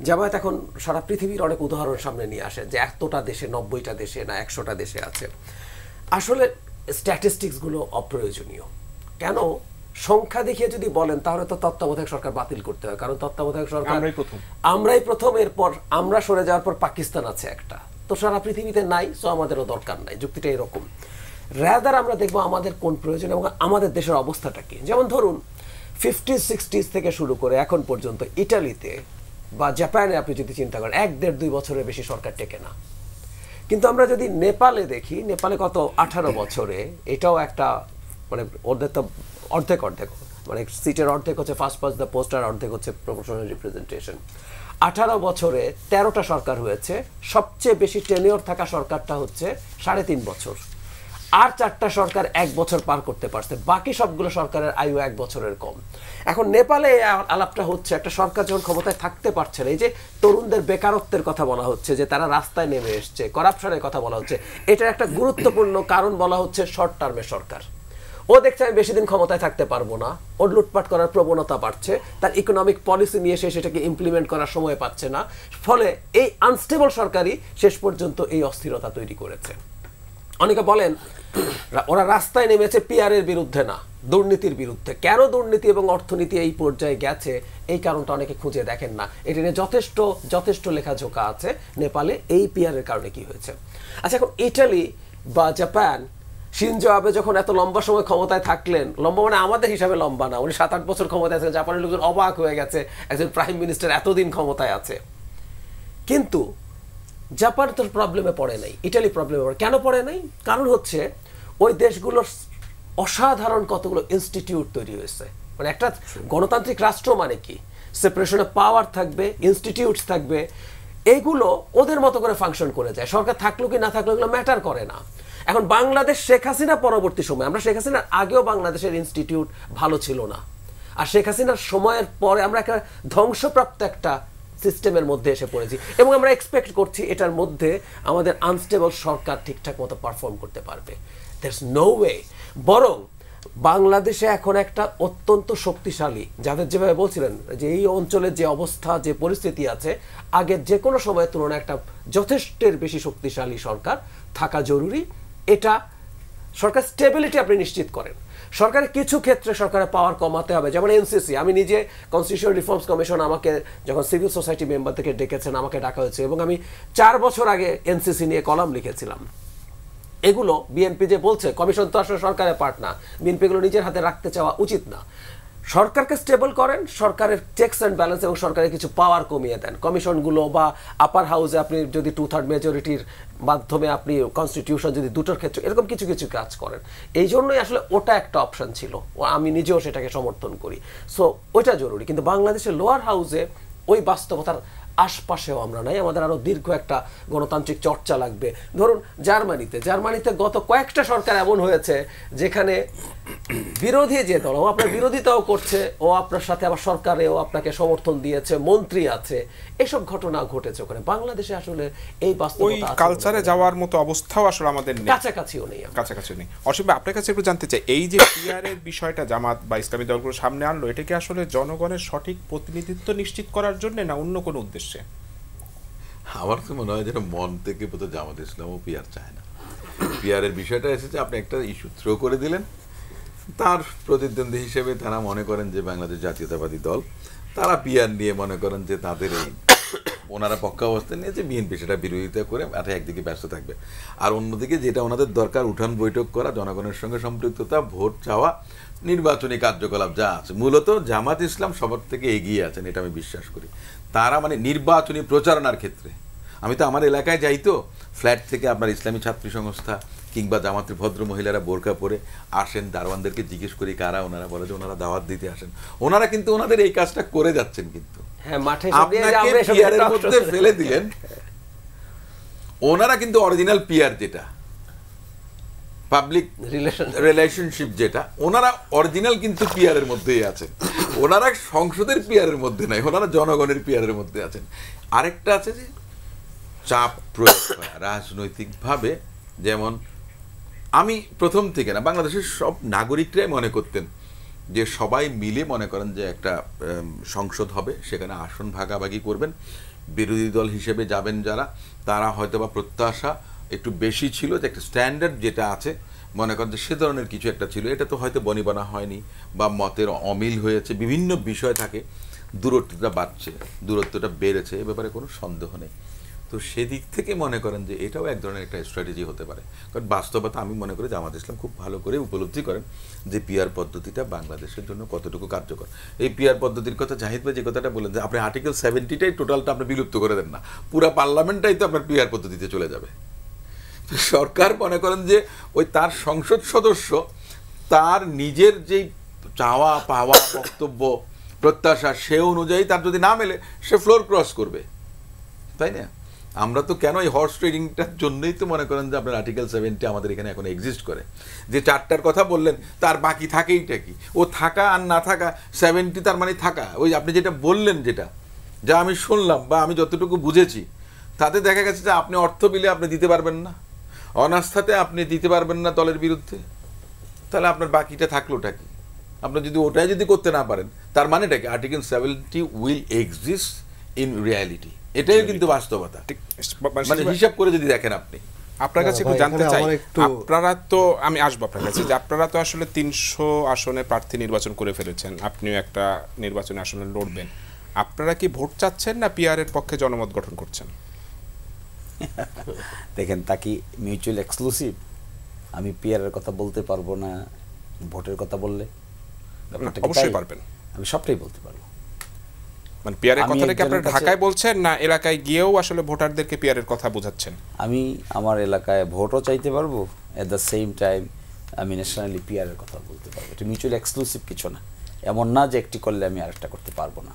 জামায়াত এখন সারা পৃথিবীর অনেক উদাহরণ সামনে নিয়ে আসে যে এতটা দেশে, 90টা দেশে না 100টা দেশে আছে। আসলে স্ট্যাটিস্টিক্সগুলো অপ্রয়োজনীয়। কেন? সংখ্যা দেখিয়ে যদি বলেন তাহলে তো তত্ত্বাবধায়ক সরকার বাতিল করতে হয়, কারণ তত্ত্বাবধায়ক সরকার আমরাই প্রথম, এরপর আমরা সরে যাওয়ার পর পাকিস্তান আছে একটা, তো সারা পৃথিবীতে নাই, সো আমাদেরও দরকার নাই। যুক্তিটা এরকম। রাদার আমরা দেখবো আমাদের কোন প্রয়োজন এবং আমাদের দেশের অবস্থাটা কি। যেমন ধরুন 50s 60s থেকে শুরু করে এখন পর্যন্ত ইটালিতে বা জাপানে আপনি যদি চিন্তা করেন 1-1.5-2 বছরের বেশি সরকার টেকে না। কিন্তু আমরা যদি নেপালে দেখি, নেপালে কত 18 বছরে, এটাও একটা মানে ওদের তো অর্ধেক মানে সিটের অর্ধেক হচ্ছে ফার্স্ট পাস দ্য পোস্ট, আর অর্ধেক হচ্ছে প্রপোর্শনাল রিপ্রেজেন্টেশন। 18 বছরে 13টা সরকার হয়েছে। সবচেয়ে বেশি টেনিওর থাকা সরকারটা হচ্ছে 3.5 বছর, আর 4টা সরকার 1 বছর পার করতে পারছে। বাকি সবগুলো সরকারের আয়ু 1 বছরের কম। এখন নেপালে আলাপটা হচ্ছে একটা সরকার যখন ক্ষমতায় থাকতে পারছে না, এই যে তরুণদের বেকারত্বের কথা বলা হচ্ছে, যে তারা রাস্তায় নেমে এসছে, করাপশনের কথা বলা হচ্ছে, এটার একটা গুরুত্বপূর্ণ কারণ বলা হচ্ছে শর্ট টার্মের সরকার। ও দেখছে আমি বেশি দিন ক্ষমতায় থাকতে পারবো না, ওর লুটপাট করার প্রবণতা বাড়ছে, তার ইকোনমিক পলিসি নিয়ে এসে সেটাকে ইমপ্লিমেন্ট করার সময় পাচ্ছে না, ফলে এই আনস্টেবল সরকারই শেষ পর্যন্ত এই অস্থিরতা তৈরি করেছে। অনেকে বলেন ওরা রাস্তায় নেমেছে পিআরের বিরুদ্ধে না, দুর্নীতির বিরুদ্ধে। কেন দুর্নীতি এবং অর্থনীতি এই পর্যায়ে গেছে এই কারণটা অনেকে খুঁজে দেখেন না। এটা নিয়ে যথেষ্ট লেখাজোকা আছে নেপালে এই পিআরের কারণে কি হয়েছে। আচ্ছা, এখন ইটালি বা জাপান, শিনজো আবে যখন এত লম্বা সময় ক্ষমতায় থাকলেন, লম্বা মানে আমাদের হিসাবে লম্বা না, উনি 7-8 বছর ক্ষমতায় আছেন, জাপানের লোকজন অবাক হয়ে গেছে একজন প্রাইম মিনিস্টার এতদিন ক্ষমতায় আছে। কিন্তু জাপান তো প্রবলেমে পড়ে নাই, ইটালি প্রবলেমে পড়ে। কেন পড়ে নাই? কারণ হচ্ছে ওই দেশগুলোর অসাধারণ কতগুলো ইনস্টিটিউট তৈরি হয়েছে। মানে একটা গণতান্ত্রিক রাষ্ট্র মানে কি? সেপারেশন অফ পাওয়ার থাকবে, ইনস্টিটিউটস থাকবে, এগুলো ওদের মতো করে ফাংশন করে যায়, সরকার থাকলো কি না থাকলো এগুলো ম্যাটার করে না। এখন বাংলাদেশ শেখ হাসিনা পরবর্তী সময়, আমরা শেখ হাসিনার আগেও বাংলাদেশের ইনস্টিটিউট ভালো ছিল না, আর শেখ হাসিনার সময়ের পরে আমরা একটা ধ্বংসপ্রাপ্ত একটা সিস্টেমের মধ্যে এসে পড়েছি, এবং আমরা এক্সপেক্ট করছি এটার মধ্যে আমাদের আনস্টেবল সরকার ঠিকঠাক মতো পারফর্ম করতে পারবে। That's no way. বরং বাংলাদেশে এখন একটা অত্যন্ত শক্তিশালী, যাদের যেভাবে বলছিলেন যে এই অঞ্চলের যে অবস্থা, যে পরিস্থিতি আছে, আগের যে কোনো সময়ের তুলনায় একটা যথেষ্টের বেশি শক্তিশালী সরকার থাকা জরুরি। এটা সরকার স্টেবিলিটি আপনি নিশ্চিত করেন। সরকারের কিছু ক্ষেত্রে সরকারের পাওয়ার কমাতে হবে, যেমন এনসিসি। আমি নিজে কনস্টিটিউশনাল রিফর্মস কমিশন আমাকে যখন সিভিল সোসাইটি মেম্বার থেকে ডেকেছেন, আমাকে ডাকা হয়েছে, এবং আমি 4 বছর আগে এনসিসি নিয়ে কলাম লিখেছিলাম। এগুলো বিএনপি যে বলছে, কমিশন তো আসলে সরকারের পার্ট না, বিএনপি এগুলো নিজের হাতে রাখতে চাওয়া উচিত না। সরকারকে স্টেবল করেন, সরকারের চেকস অ্যান্ড ব্যালেন্স এবং সরকারের কিছু পাওয়ার কমিয়ে দেন। কমিশনগুলো বা আপার হাউসে আপনি যদি 2/3 মেজরিটির মাধ্যমে আপনি কনস্টিটিউশন যদি দুটোর ক্ষেত্রে এরকম কিছু কিছু কাজ করেন, এই জন্যই আসলে ওটা একটা অপশন ছিল, আমি নিজেও সেটাকে সমর্থন করি। সো ওইটা জরুরি, কিন্তু বাংলাদেশের লোয়ার হাউসে ওই বাস্তবতার আশপাশেও আমরা নাই। আমাদের আরো দীর্ঘ একটা গণতান্ত্রিক চর্চা লাগবে। ধরুন জার্মানিতে গত কয়েকটা সরকার এমন হয়েছে যেখানে বিরোধী যে দল, ও আপনার বিরোধিতাও করছে, ও আপনার সাথে আবার সরকারেও আপনাকে সমর্থন দিয়েছে, মন্ত্রী আছে, এসব ঘটনা ঘটেছে ওখানে। বাংলাদেশে আসলে এই ওই বাস্তবতা কালচারে যাওয়ার মতো অবস্থাও আসলে আমাদের নেই, কাছাকাছিও নেই। কাছাকাছি নেই। অসীম ভাই, আপনার কাছে একটু জানতে চাই, এই যে পিআরের বিষয়টা জামাত বা ইসলামী দলগুলো সামনে আনলো, এটা কি আসলে জনগণের সঠিক প্রতিনিধিত্ব নিশ্চিত করার জন্য না অন্য কোনো উদ্দেশ্যে? আমার তো মনে হয় যেন মন থেকে বোধহয় জামাত ইসলামও পিআর চায় না। পিআরের বিষয়টা এসেছে, আপনি একটা ইস্যু থ্রো করে দিলেন, তার প্রতিদ্বন্দ্বী হিসেবে তারা মনে করেন যে বাংলাদেশ জাতীয়তাবাদী দল, তারা পিআর নিয়ে মনে করেন যে তাদের এই ওনারা পক্ষাবস্থান নিয়েছে, বিএনপি সেটা বিরোধিতা করে একদিকে ব্যস্ত থাকবে, আর অন্যদিকে যেটা ওনাদের দরকার উঠান বৈঠক করা, জনগণের সঙ্গে সম্পৃক্ততা, ভোট চাওয়া, নির্বাচনী কার্যকলাপ যা আছে, মূলত জামাত ইসলাম সবার থেকে এগিয়ে আছেন, এটা আমি বিশ্বাস করি। তারা মানে নির্বাচনী প্রচারণার ক্ষেত্রে, আমি তো আমার এলাকায় যাই, তো ফ্ল্যাট থেকে আপনার ইসলামী ছাত্রী সংস্থা কিংবা জামাতের ভদ্র মহিলারা বোরকা পরে আসেন, দারোয়ানদেরকে জিজ্ঞেস করি কারা, ওনারা বলে যে ওনারা দাওয়াত দিতে আসেন। ওনারা কিন্তু ওনাদের এই কাজটা করে যাচ্ছেন, কিন্তু আপনাকে পিআরের মধ্যে ফেলে দিলেন। ওনারা কিন্তু অরিজিনাল পিআর যেটা পাবলিক রিলেশনশিপ যেটা, ওনারা অরিজিনাল কিন্তু পিআর এর মধ্যেই আছেন। ওনারা সংসদের পিআর এর মধ্যে নাই, ওনারা জনগণের পিআর এর মধ্যে আছেন। আরেকটা আছে যে চাপ প্রয়োগ করা রাজনৈতিকভাবে, যেমন আমি প্রথম থেকে না, বাংলাদেশের সব নাগরিকরাই মনে করতেন যে সবাই মিলে মনে করেন যে একটা সংসদ হবে, সেখানে আসন ভাগাভাগি করবেন, বিরোধী দল হিসেবে যাবেন যারা, তারা হয়তো বা প্রত্যাশা একটু বেশি ছিল, যে একটা স্ট্যান্ডার্ড যেটা আছে মনে করেন যে সে ধরনের কিছু একটা ছিল। এটা তো হয়তো বনিবনা হয়নি বা মতের অমিল হয়েছে, বিভিন্ন বিষয় থাকে, দূরত্বটা বাড়ছে, দূরত্বটা বেড়েছে, এ ব্যাপারে কোনো সন্দেহ নেই। তো সেদিক থেকে মনে করেন যে এটাও এক ধরনের একটা স্ট্র্যাটেজি হতে পারে, কারণ বাস্তবতা আমি মনে করি জামাত ইসলাম খুব ভালো করে উপলব্ধি করেন যে পিআর পদ্ধতিটা বাংলাদেশের জন্য কতটুকু কার্যকর। এই পিআর পদ্ধতির কথা জাহিদ ভাই যে কথাটা বলেন যে আপনি আর্টিকেল 70টাই টোটালটা আপনি বিলুপ্ত করে দেন না, পুরো পার্লামেন্টটাই তো আপনার পিআর পদ্ধতিতে চলে যাবে। সরকার মনে করেন যে ওই তার সংসদ সদস্য তার নিজের যেই চাওয়া পাওয়া, বক্তব্য, প্রত্যাশা, সে অনুযায়ী তার যদি না মেলে সে ফ্লোর ক্রস করবে, তাই না? আমরা তো কেন এই হর্স ট্রেডিংটার জন্যই তো মনে করেন যে আপনার আর্টিকেল 70 আমাদের এখানে এখন এক্সিস্ট করে, যে 4টার কথা বললেন তার বাকি থাকেইটা কি, ও থাকা আর না থাকা, 70 তার মানে থাকা। ওই আপনি যেটা বললেন, যেটা যা আমি শুনলাম বা আমি যতটুকু বুঝেছি, তাতে দেখা গেছে যে আপনি অর্থ বিলে আপনি দিতে পারবেন না, অনাস্থাতে আপনি দিতে পারবেন না দলের বিরুদ্ধে, তাহলে আপনার বাকিটা থাকলোটা কি? আপনি যদি ওটাই যদি করতে না পারেন, তার মানেটা কি? Article 70 will exist in reality, এটাই কিন্তু বাস্তবতা। মানে হিসাব করে যদি দেখেন আপনি, আপনার কাছে একটু জানতে চাই, আপনারা তো, আমি আসবো আপনার কাছে, যে আপনারা তো আসলে 300 আসনে প্রার্থী নির্বাচন করে ফেলেছেন, আপনিও একটা নির্বাচনী আসনে লড়বেন, আপনারা কি ভোট চাচ্ছেন না পিআর এর পক্ষে জনমত গঠন করছেন? দেখেন, তা কি মিউচুয়াল এক্সক্লুসিভ? আমি পিআর এর কথা বলতে পারবো না, ভোটের কথা বললে অবশ্যই পারবেন। আমি সবটাই বলতে পারবো। মানে পিআর এর কথাটা কি আপনারা ঢাকায় বলছেন না এলাকায় গিয়েও আসলে ভোটারদেরকে পিআর এর কথা বোঝাচ্ছেন? আমি আমার এলাকায় ভোটও চাইতে পারবো, এট দ্য সেম টাইম আমি ন্যাশনালি পিআর এর কথা বলতে পারবো। এটা মিউচুয়াল এক্সক্লুসিভ কিছু না, এমন না যে একটি করলে আমি আরেকটা করতে পারবো না।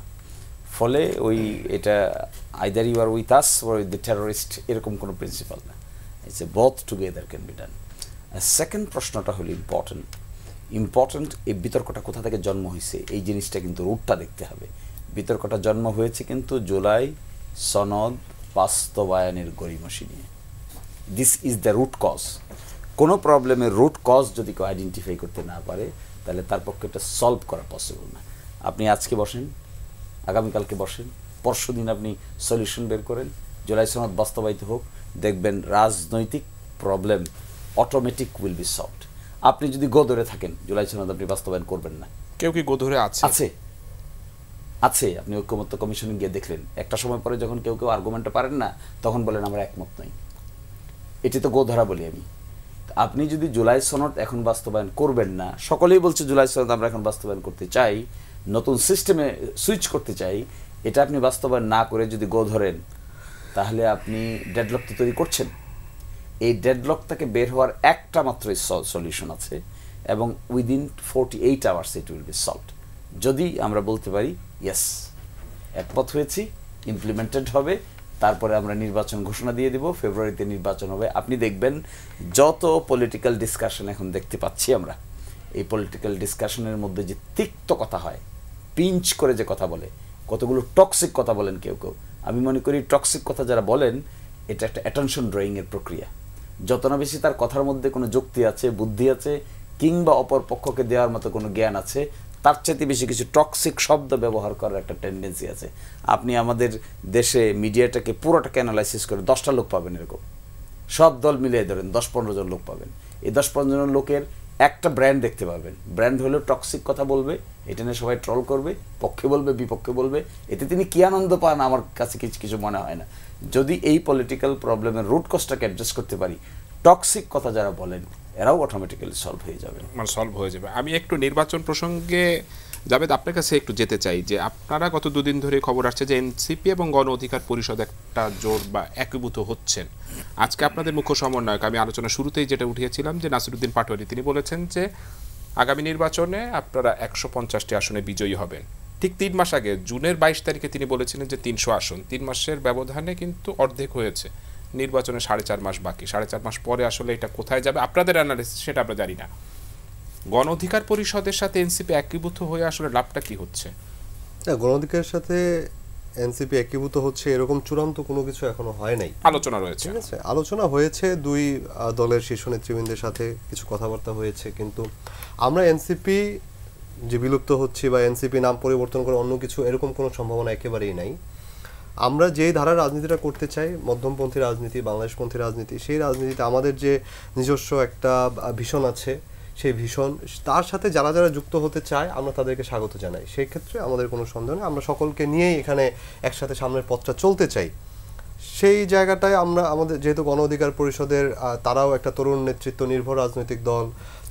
ফলে ওই এটা either you are with us or with the terrorist এরকম কোনো প্রিন্সিপাল না, it's a both together can be done. Second প্রশ্নটা হলো ইম্পর্টেন্ট এই বিতর্কটা কোথা থেকে জন্ম হয়েছে এই জিনিসটা কিন্তু রুটটা দেখতে হবে। বিতর্কটা জন্ম হয়েছে কিন্তু জুলাই সনদ বাস্তবায়নের গড়িমসি নিয়ে। This is the root cause. কোনো প্রবলেমের রুট কজ যদি কেউ আইডেন্টিফাই করতে না পারে তাহলে তার পক্ষে এটা সলভ করা পসিবল না। আপনি আজকে বসেন, আগামীকালকে বসেন, পরশু দিন আপনি সলিউশন বের করেন, জুলাই সনদ বাস্তবায়িত হোক, দেখবেন রাজনৈতিক problem automatic will be solved. আপনি যদি গো ধরে থাকেন জুলাই সনদ আপনি বাস্তবায়ন করবেন না। কেউ কি গোধরে আছে? আছে আপনি ঐক্যমত্য কমিশনে গিয়ে দেখলেন, একটা সময় পরে যখন কেউ আর্গুমেন্টে পারেন না তখন বলেন আমরা একমত নই। এটি তো গো ধরা বলি আমি। আপনি যদি জুলাই সনদ এখন বাস্তবায়ন করবেন না, সকলেই বলছে জুলাই সনদ আমরা এখন বাস্তবায়ন করতে চাই, নতুন সিস্টেমে সুইচ করতে চাই, এটা আপনি বাস্তবায়ন না করে যদি গো ধরেন তাহলে আপনি ডেডলক তো তৈরি করছেন। এই ডেডলক থেকে বের হওয়ার একটা মাত্রই সলিউশন আছে এবং within 48 hours it will be solved. যদি আমরা বলতে পারি ইয়েস একমত হয়েছি, ইমপ্লিমেন্টেড হবে, তারপরে আমরা নির্বাচন ঘোষণা দিয়ে দেব, ফেব্রুয়ারিতে নির্বাচন হবে। আপনি দেখবেন যত পলিটিক্যাল ডিসকাশন এখন দেখতে পাচ্ছি আমরা, এই পলিটিক্যাল ডিসকাশনের মধ্যে যে তিক্ত কথা হয়, পিঞ্চ করে যে কথা বলে, কতগুলো টক্সিক কথা বলেন কেউ কেউ, আমি মনে করি টক্সিক কথা যারা বলেন এটা একটা অ্যাটেনশন ড্রয়িংয়ের প্রক্রিয়া। যত না বেশি তার কথার মধ্যে কোনো যুক্তি আছে, বুদ্ধি আছে, কিংবা অপর পক্ষকে দেওয়ার মতো কোনো জ্ঞান আছে, তার চাইতে বেশি কিছু টক্সিক শব্দ ব্যবহার করার একটা টেন্ডেন্সি আছে। আপনি আমাদের দেশে মিডিয়াটাকে পুরোটাকে অ্যানালাইসিস করে 10টা লোক পাবেন, এরকম সব দল মিলিয়ে ধরেন 10-15 জন লোক পাবেন। এই 10-15 জন লোকের একটা ব্র্যান্ড দেখতে পাবেন, ব্র্যান্ড হলো টক্সিক কথা বলবে, এটা নিয়ে সবাই ট্রল করবে, পক্ষে বলবে বিপক্ষে বলবে, এতে তিনি কি আনন্দ পান আমার কাছে কিছু মনে হয় না। যদি এই পলিটিক্যাল প্রবলেমের রুট কজটাকে অ্যাড্রেস করতে পারি, টক্সিক কথা যারা বলেন এরাও অটোমেটিক্যালি সলভ হয়ে যাবে, মানে সলভ হয়ে যাবে। আমি একটু নির্বাচন প্রসঙ্গে জাভেদ আপনার কাছে একটু যেতে চাই যে আপনারা গত দুদিন ধরে খবর আসছে যে এনসিপি এবং গণ অধিকার পরিষদ একটা জোট বা একীভূত হচ্ছেন। আজকে আপনাদের মুখ্য সমন্বয়ক, আমি আলোচনা শুরুতেই যেটা উঠিয়েছিলাম যে নাসিরুদ্দিন পাটোয়ারি, তিনি বলেছেন যে আগামী নির্বাচনে আপনারা 150টি আসনে বিজয়ী হবেন। ঠিক 3 মাস আগে জুনের 22 তারিখে তিনি বলেছিলেন যে 300 আসন। 3 মাসের ব্যবধানে কিন্তু অর্ধেক হয়েছে, নির্বাচনে 4.5 মাস বাকি। 4.5 মাস পরে আসলে এটা কোথায় যাবে আপনাদের অ্যানালিসিস সেটা আমরা জানি না। গণ অধিকার পরিষদের সাথে এনসিপি একীভূত হয়ে আসলে লাভটা কি হচ্ছে? গণ অধিকারের সাথে এনসিপি একীভূত হচ্ছে এরকম চূড়ান্ত কোনো কিছু এখনো হয় নাই, আলোচনা রয়েছে। ঠিক আছে, আলোচনা হয়েছে, দুই দলের শীর্ষ নেতৃবৃন্দের সাথে কিছু কথাবার্তা হয়েছে, কিন্তু আমরা এনসিপি যে বিলুপ্ত হচ্ছে বা এনসিপি নাম পরিবর্তন করে অন্য কিছু এরকম কোনো সম্ভাবনা একেবারেই নাই। আমরা যেই ধারার রাজনীতিটা করতে চাই, মধ্যমপন্থী রাজনীতি, বাংলাদেশপন্থী রাজনীতি, সেই রাজনীতিতে আমাদের যে নিজস্ব একটা ভীষণ আছে, সেই ভীষণ তার সাথে যারা যারা যুক্ত হতে চায় আমরা তাদেরকে স্বাগত জানাই। সেই ক্ষেত্রে আমাদের কোনো সন্দেহ নেই, আমরা সকলকে নিয়েই এখানে একসাথে সামনের পথটা চলতে চাই। সেই জায়গাটায় আমরা আমাদের যেহেতু গণ অধিকার পরিষদের তারাও একটা তরুণ নেতৃত্ব নির্ভর রাজনৈতিক দল,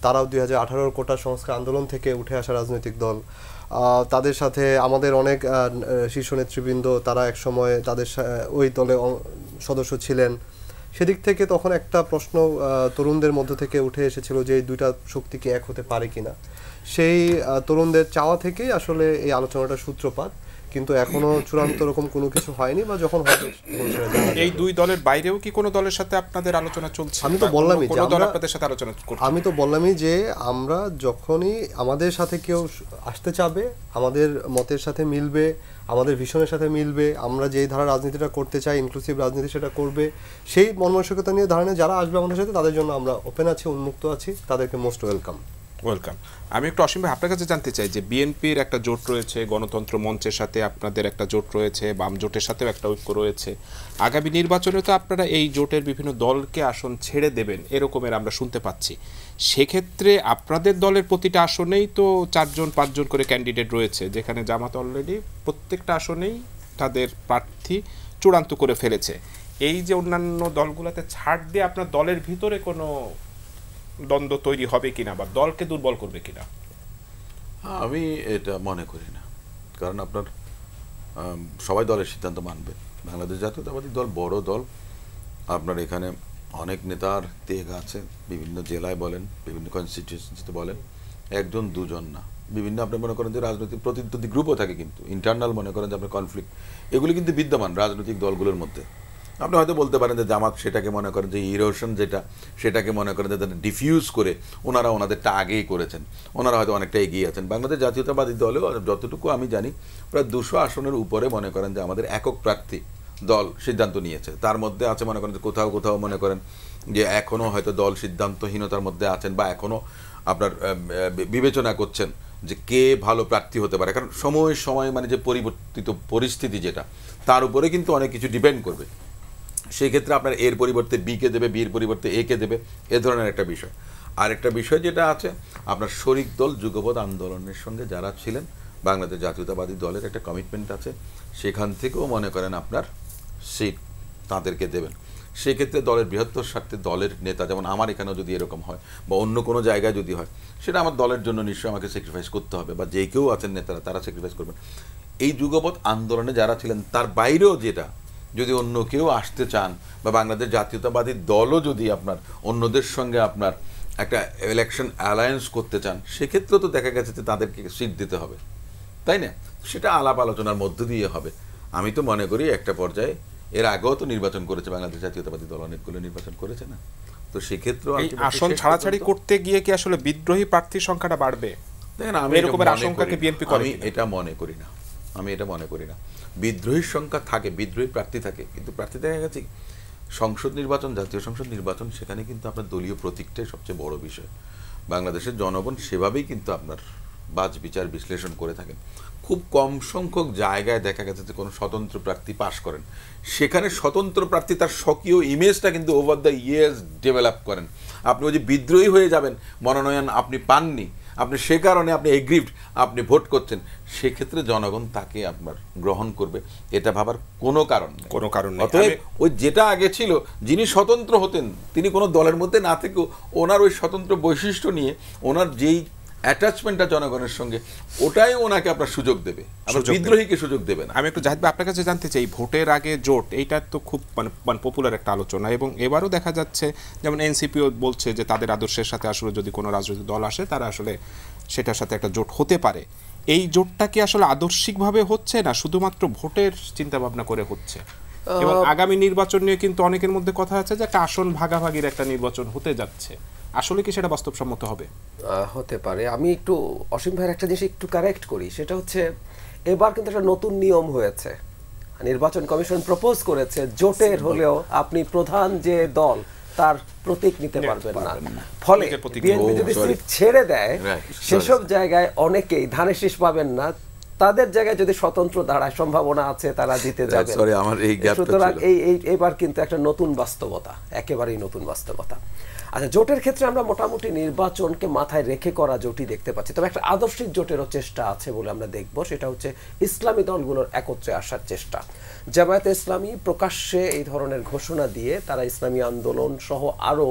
তারাও 2018 কোটা সংস্কার আন্দোলন থেকে উঠে আসা রাজনৈতিক দল, তাদের সাথে আমাদের অনেক শীর্ষ নেতৃবৃন্দ তারা একসময় তাদের ওই দলে সদস্য ছিলেন। সেদিক থেকে তখন একটা প্রশ্ন তরুণদের মধ্য থেকে উঠে এসেছিল যে এই দুইটা শক্তি কি এক হতে পারে কিনা। সেই তরুণদের চাওয়া থেকেই আসলে এই আলোচনাটা সূত্রপাত, কিন্তু এখনো চূড়ান্ত রকম কোনো কিছু হয়নি, বা যখন হবে এই দুই দলের বাইরেও কি কোনো দলের সাথে আপনাদের আলোচনা চলছে? আমি তো বললামই যে আপনাদের সাথে আলোচনা করছে। আমি তো বললামই যে আমরা যখনই আমাদের সাথে কেউ আসতে চাবে, আমাদের মতের সাথে মিলবে, আমাদের ভিশনের সাথে মিলবে, আমরা যেই ধারা রাজনীতিটা করতে চাই, ইনক্লুসিভ রাজনীতি, সেটা করবে, সেই মনমানসিকতা নিয়ে ধারণা যারা আসবে আমাদের সাথে তাদের জন্য আমরা ওপেন আছি, উন্মুক্ত আছি, তাদেরকে মোস্ট ওয়েলকাম। আমি একটু অসীম ভাই আপনার কাছে জানতে চাই যে বিএনপির একটা জোট রয়েছে, গণতন্ত্র মঞ্চের সাথে আপনাদের একটা জোট রয়েছে, বাম জোটের সাথেও একটা ঐক্য রয়েছে। আগামী নির্বাচনে তো আপনারা এই জোটের বিভিন্ন দলকে আসন ছেড়ে দেবেন এরকমের আমরা শুনতে পাচ্ছি। সেক্ষেত্রে আপনাদের দলের প্রতিটা আসনেই তো 4-5 জন করে ক্যান্ডিডেট রয়েছে, যেখানে জামাত অলরেডি প্রত্যেকটা আসনেই তাদের প্রার্থী চূড়ান্ত করে ফেলেছে। এই যে অন্যান্য দলগুলোতে ছাড় দিয়ে আপনার দলের ভিতরে কোনো দ্বন্দ্ব তৈরি হবে কিনা বা দলকে দুর্বল করবে কিনা? আমি এটা মনে করি না, কারণ আপনার সবাই দলের সিদ্ধান্ত মানবে। বাংলাদেশ জাতীয়তাবাদী দল বড় দল, আপনার এখানে অনেক নেতার তেগ আছে, বিভিন্ন জেলায় বলেন, বিভিন্ন কনস্টিটিউয়েন্সিতে বলেন, 1-2 জন না, বিভিন্ন আপনি মনে করেন যে রাজনৈতিক প্রতিদ্বন্দ্বী গ্রুপও থাকে, কিন্তু ইন্টারনাল মনে করেন যে আপনার কনফ্লিক্ট, এগুলি কিন্তু বিদ্যমান রাজনৈতিক দলগুলোর মধ্যে। আপনি হয়তো বলতে পারেন যে জামাত সেটাকে মনে করেন যে ইরোশন যেটা, সেটাকে মনে করেন যে ডিফিউজ করে ওনারা ওনাদেরটা আগেই করেছেন, ওনারা হয়তো অনেকটা এগিয়ে আছেন। বাংলাদেশ জাতীয়তাবাদী দলেও যতটুকু আমি জানি প্রায় 200 আসনের উপরে মনে করেন যে আমাদের একক প্রার্থী দল সিদ্ধান্ত নিয়েছে। তার মধ্যে আছে মনে করেন যে কোথাও কোথাও মনে করেন যে এখনও হয়তো দল সিদ্ধান্তহীনতার মধ্যে আছেন, বা এখনও আপনার বিবেচনা করছেন যে কে ভালো প্রার্থী হতে পারে। কারণ সময় মানে যে পরিবর্তিত পরিস্থিতি যেটা, তার উপরে কিন্তু অনেক কিছু ডিপেন্ড করবে। সেই ক্ষেত্রে আপনার এর পরিবর্তে বি কে দেবে, বির পরিবর্তে এ কে দেবে, এ ধরনের একটা বিষয়। আর একটা বিষয় যেটা আছে, আপনার শরিক দল যুগপৎ আন্দোলনের সঙ্গে যারা ছিলেন, বাংলাদেশ জাতীয়তাবাদী দলের একটা কমিটমেন্ট আছে, সেখান থেকেও মনে করেন আপনার সিট তাদেরকে দেবেন। সেক্ষেত্রে দলের বৃহত্তর স্বার্থে দলের নেতা, যেমন আমার এখানেও যদি এরকম হয় বা অন্য কোনো জায়গায় যদি হয়, সেটা আমার দলের জন্য নিশ্চয়ই আমাকে স্যাক্রিফাইস করতে হবে, বা যে কেউ আছেন নেতারা তারা স্যাক্রিফাইস করবেন। এই যুগপৎ আন্দোলনে যারা ছিলেন তার বাইরেও যেটা যদি অন্য কেউ আসতে চান, বা বাংলাদেশ জাতীয়তাবাদী দলও যদি আপনার অন্যদের সঙ্গে আপনার একটা ইলেকশন অ্যালায়েন্স করতে চান, সেক্ষেত্রেও তো দেখা গেছে যে তাদেরকে সিট দিতে হবে, তাই না? সেটা আলাপ আলোচনার মধ্য দিয়ে হবে। আমি তো মনে করি একটা পর্যায়ে, এর আগেও তো নির্বাচন করেছে বাংলাদেশ জাতীয়তাবাদী দল, অনেকগুলো নির্বাচন করেছে না? তো সেক্ষেত্রে এই আসন ছাড়াছাড়ি করতে গিয়ে কি আসলে বিদ্রোহী প্রার্থীর সংখ্যাটা বাড়বে? দেখেন, আমি এরকমের আশঙ্কাকে বিএনপি করে আমি এটা মনে করি না। আমি এটা মনে করি না। বিদ্রোহীর সংখ্যা থাকে, বিদ্রোহী প্রার্থী থাকে, কিন্তু প্রার্থী দেখা গেছে সংসদ নির্বাচন, জাতীয় সংসদ নির্বাচন, সেখানে কিন্তু আপনার দলীয় প্রতীকটাই সবচেয়ে বড় বিষয়। বাংলাদেশের জনগণ সেভাবেই কিন্তু আপনার বাছ বিচার বিশ্লেষণ করে থাকেন। খুব কম সংখ্যক জায়গায় দেখা গেছে যে কোনো স্বতন্ত্র প্রার্থী পাশ করেন, সেখানে স্বতন্ত্র প্রার্থী তার স্বকীয় ইমেজটা কিন্তু ওভার দ্য ইয়ার্স ডেভেলপ করেন। আপনি ওই যে বিদ্রোহী হয়ে যাবেন, মনোনয়ন আপনি পাননি, আপনি সে কারণে আপনি এগ্রিভড, আপনি ভোট করছেন, সেক্ষেত্রে জনগণ তাকে আপনার গ্রহণ করবে, এটা ভাবার কোনো কারণ নেই। অতএব ওই যেটা আগে ছিল, যিনি স্বতন্ত্র হতেন, তিনি কোনো দলের মধ্যে না থেকেও ওনার ওই স্বতন্ত্র বৈশিষ্ট্য নিয়ে ওনার যেই অ্যাটাচমেন্টটা জনগণের সঙ্গে, ওটাই ওনাকে আপনার সুযোগ দেবে, আবার বিদ্রোহীকে সুযোগ দেবে না। আমি একটু জাহিদ ভাই আপনার কাছে জানতে চাই, ভোটের আগে জোট, এইটা তো খুব মানে পপুলার একটা আলোচনা, এবং এবারও দেখা যাচ্ছে যেমন এনসিপিও বলছে যে তাদের আদর্শের সাথে আসলে যদি কোনো রাজনৈতিক দল আসে, তারা আসলে সেটার সাথে একটা জোট হতে পারে। এই জোটটা কি আসলে আদর্শিকভাবে হচ্ছে, না শুধুমাত্র ভোটের চিন্তা ভাবনা করে হচ্ছে? এবং আগামী নির্বাচন নিয়ে কিন্তু অনেকের মধ্যে কথা আছে যে একটা আসন ভাগাভাগির একটা নির্বাচন হতে যাচ্ছে, আসলে কি সেটা বাস্তবসম্মত হবে? হতে পারে। আমি একটু অসীম ভাইয়ের একটা জিনিস একটু কারেক্ট করি, সেটা হচ্ছে এবার কিন্তু একটা নতুন নিয়ম হয়েছে। নির্বাচন কমিশন প্রপোজ করেছে জোটের হলেও আপনি প্রধান যে দল তার প্রতীক নিতে পারবেন না। ফলে বিএনপি যদি সিট ছেড়ে দেয়, সেসব জায়গায় অনেকেই ধানের শীষ পাবেন না, তাদের জায়গায় যদি স্বতন্ত্র দাঁড়ায় সম্ভাবনা আছে তারা জিতে যাবে। সুতরাং এবার কিন্তু একটা নতুন বাস্তবতা, একেবারেই নতুন বাস্তবতা। আচ্ছা, জোটের ক্ষেত্রে আমরা মোটামুটি নির্বাচনকে মাথায় রেখে করা জোটই দেখতে পাচ্ছি, তবে একটা আদর্শিক জোটেরও চেষ্টা আছে বলে আমরা দেখব। সেটা হচ্ছে ইসলামী দলগুলোর একত্রে আসার চেষ্টা। জামায়াতে ইসলামী প্রকাশ্যে এই ধরনের ঘোষণা দিয়ে তারা ইসলামী আন্দোলন সহ আরও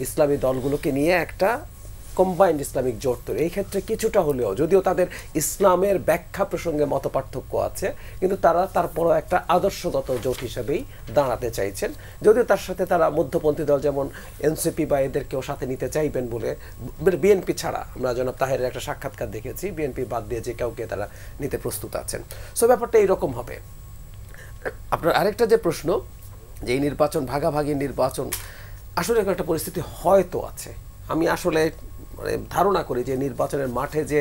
ইসলামী দলগুলোকে নিয়ে একটা কম্বাইন্ড ইসলামিক জোট তৈরি। এই ক্ষেত্রে কিছুটা হলেও, যদিও তাদের ইসলামের ব্যাখ্যা প্রসঙ্গে মতপার্থক্য আছে, কিন্তু তারা তারপরও একটা আদর্শগত জোট হিসেবেই দাঁড়াতে চাইছেন। যদিও তার সাথে তারা মধ্যপন্থী দল যেমন এনসিপি বা এদেরকেও সাথে নিতে চাইবেন বলে, বিএনপি ছাড়া আমরা জনাব তাহেরের একটা সাক্ষাৎকার দেখেছি, বিএনপি বাদ দিয়ে যে কাউকে তারা নিতে প্রস্তুত আছেন। সো ব্যাপারটা এইরকম হবে। আপনার আরেকটা যে প্রশ্ন, যে এই নির্বাচন ভাগাভাগি নির্বাচন, আসলে একটা পরিস্থিতি হয়তো আছে। আমি আসলে মানে ধারণা করি যে নির্বাচনের মাঠে যে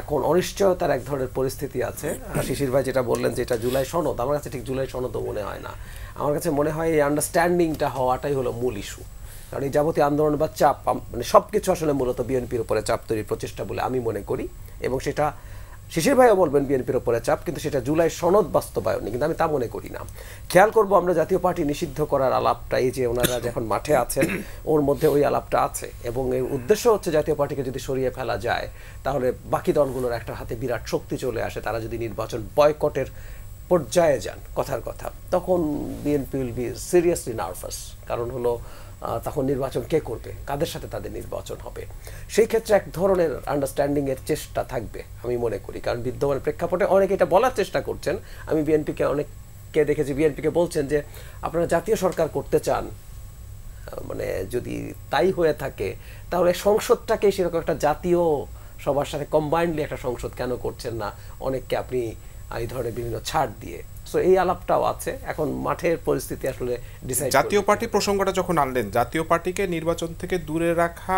এখন অনিশ্চয়তার এক ধরনের পরিস্থিতি আছে। শিশির ভাই যেটা বললেন যে এটা জুলাই সনদ, আমার কাছে ঠিক জুলাই সনদও মনে হয় না। আমার কাছে মনে হয় এই আন্ডারস্ট্যান্ডিংটা হওয়াটাই হলো মূল ইস্যু। কারণ এই যাবতীয় আন্দোলন বা চাপ, মানে সব কিছু আসলে মূলত বিএনপির উপরে চাপ তৈরির প্রচেষ্টা বলে আমি মনে করি, এবং সেটা শিশির ভাইও বলবেন বিএনপির উপরে চাপ, কিন্তু সেটা জুলাই সনদ বাস্তবায়ন, কিন্তু আমি তা মনে করি না। খেয়াল করবো আমরা জাতীয় পার্টি নিষিদ্ধ করার আলাপটা, এই যে ওনারা যখন মাঠে আছেন ওর মধ্যে ওই আলাপটা আছে, এবং এর উদ্দেশ্য হচ্ছে জাতীয় পার্টিকে যদি সরিয়ে ফেলা যায় তাহলে বাকি দলগুলোর একটা হাতে বিরাট শক্তি চলে আসে। তারা যদি নির্বাচন বয়কটের পর্যায়ে যান, কথার কথা, তখন BNP will be seriously nervous. কারণ হলো তখন নির্বাচন কে করবে, কাদের সাথে তাদের নির্বাচন হবে। সেই ক্ষেত্রে এক ধরনের আন্ডারস্ট্যান্ডিংয়ের চেষ্টা থাকবে আমি মনে করি, কারণ বিদ্যমান প্রেক্ষাপটে অনেকে এটা বলার চেষ্টা করছেন। আমি বিএনপিকে অনেককে দেখেছি, বিএনপিকে বলছেন যে আপনারা জাতীয় সরকার করতে চান, মানে যদি তাই হয়ে থাকে তাহলে সংসদটাকে সেরকম একটা জাতীয় সবার সাথে কম্বাইন্ডলি একটা সংসদ কেন করছেন না, অনেককে আপনি এই ধরনের বিভিন্ন ছাড় দিয়ে। সো এই আলাপটাও আছে, এখন মাঠের পরিস্থিতি আসলে ডিসাইড। জাতীয় পার্টি প্রসঙ্গটা যখন আনলেন, জাতীয় পার্টিকে নির্বাচন থেকে দূরে রাখা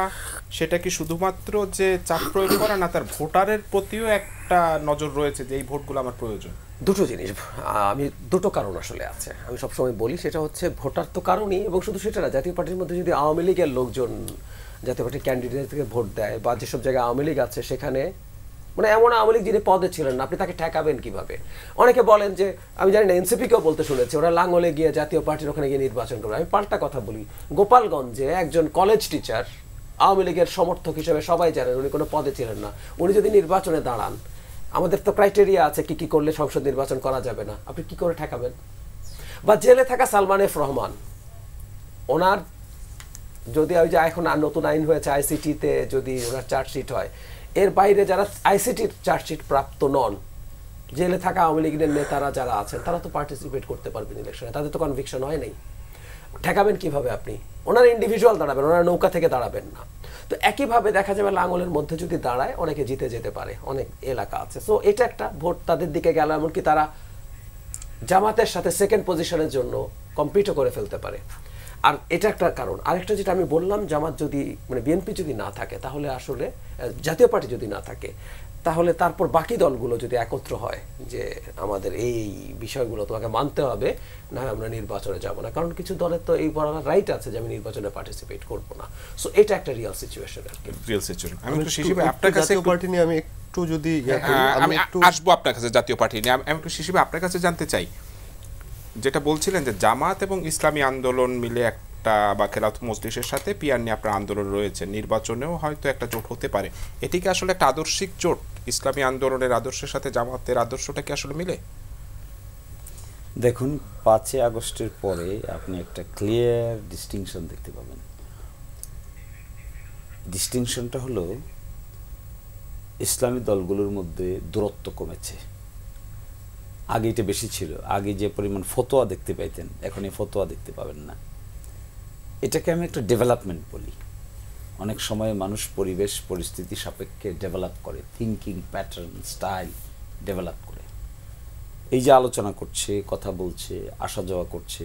সেটা কি শুধুমাত্র যে চাপ প্রয়োগ করা, না তার ভোটারের প্রতিও একটা নজর রয়েছে যে এই ভোটগুলো আমার প্রয়োজন? দুটো জিনিস, আমি দুটো কারণ আসলে আছে, আমি সবসময় বলি। সেটা হচ্ছে ভোটার তো কারণই, এবং শুধু সেটা না, জাতীয় পার্টির মধ্যে যদি আওয়ামী লীগের লোকজন জাতীয় পার্টির ক্যান্ডিডেট থেকে ভোট দেয়, বা যেসব জায়গায় আওয়ামী লীগ আছে সেখানে মানে এমন আওয়ামী লীগ যিনি পদে ছিলেন না, আপনি তাকে ঠেকাবেন কিভাবে? অনেকে বলেন যে, আমি জানি না, এনসিপিকেও বলতে শুনেছি ওরা লাঙ্গলে গিয়ে জাতীয় পার্টির ওখানে গিয়ে নির্বাচন করবে। আমি পাল্টা কথা বলি, গোপালগঞ্জে একজন কলেজ টিচার আওয়ামী লীগের সমর্থক হিসেবে সবাই জানেন, উনি কোনো পদে ছিলেন না, উনি যদি নির্বাচনে দাঁড়ান, আমাদের তো ক্রাইটেরিয়া আছে কি কি করলে সংসদ নির্বাচন করা যাবে না, আপনি কি করে ঠেকাবেন? বা জেলে থাকা সালমান এফ রহমান, ওনার যদি ওই যে এখন নতুন আইন হয়েছে আইসিটিতে যদি ওনার চার্জশিট হয়, এর বাইরে যারা আইসিটির চার্জশিট প্রাপ্ত নন, জেলে থাকা আওয়ামী লীগের নেতারা যারা আছেন, তারা তো পার্টিসিপেট করতে পারবেন ইলেকশনে, তাদের তো কনভিকশন হয় নাই। ঠেকাবেন কিভাবে আপনি? ওনারা ইন্ডিভিজুয়াল দাঁড়াবেন, ওনারা নৌকা থেকে দাঁড়াবেন না। তো একইভাবে দেখা যাবে লাঙ্গলের মধ্যে যদি দাঁড়ায়, অনেকে জিতে যেতে পারে, অনেক এলাকা আছে। সো এটা একটা ভোট তাদের দিকে গেল, এমনকি তারা জামাতের সাথে সেকেন্ড পজিশনের জন্য কম্পিটও করে ফেলতে পারে। আর এটা একটা কারণ। আরেকটা যেটা আমি বললাম, জামাত যদি মানে বিএনপি যদি না থাকে, তাহলে আসলে জাতীয় পার্টি যদি না থাকে, তাহলে তারপর বাকি দলগুলো যদি একত্র হয় যে আমাদের এই বিষয়গুলো তোমাকে মানতে হবে, না আমরা নির্বাচনে যাব না, কারণ কিছু দলের তো এই বলার রাইট আছে যে আমি নির্বাচনে পার্টিসিপেট করব না। সো এটা একটা রিয়েল সিচুয়েশন আর কি। Real situation. আমি একটু শিশির ভাই আপনার কাছে জাতীয় পার্টি নিয়ে আমি একটু যদি আমি আসবো আপনার কাছে জাতীয় পার্টি নিয়ে। আমি একটু শিশির ভাই আপনার কাছে জানতে চাই, যেটা বলছিলেন যে জামাত এবং ইসলামী আন্দোলন মিলে একটা বা খেলাফত মজলিসের সাথে পিয়ার নিয়ে আপনার আন্দোলন রয়েছে, নির্বাচনেও হয়তো একটা জোট হতে পারে, এটি কি আসলে একটা আদর্শিক জোট? ইসলামী আন্দোলনের আদর্শের সাথে জামাতের আদর্শটা কি আসলে মিলে? দেখুন, 5 আগস্টের পরে আপনি একটা ক্লিয়ার ডিস্টিংশন দেখতে পাবেন। ডিস্টিংশনটা হলো ইসলামী দলগুলোর মধ্যে দূরত্ব কমেছে। আগে এটা বেশি ছিল, আগে যে পরিমাণ ফতোয়া দেখতে পাইতেন, এখন এই ফতোয়া দেখতে পাবেন না। এটাকে আমি একটা ডেভেলপমেন্ট বলি। অনেক সময় মানুষ পরিবেশ পরিস্থিতি সাপেক্ষে ডেভেলপ করে, থিঙ্কিং প্যাটার্ন স্টাইল ডেভেলপ করে। এই যে আলোচনা করছে, কথা বলছে, আসা যাওয়া করছে,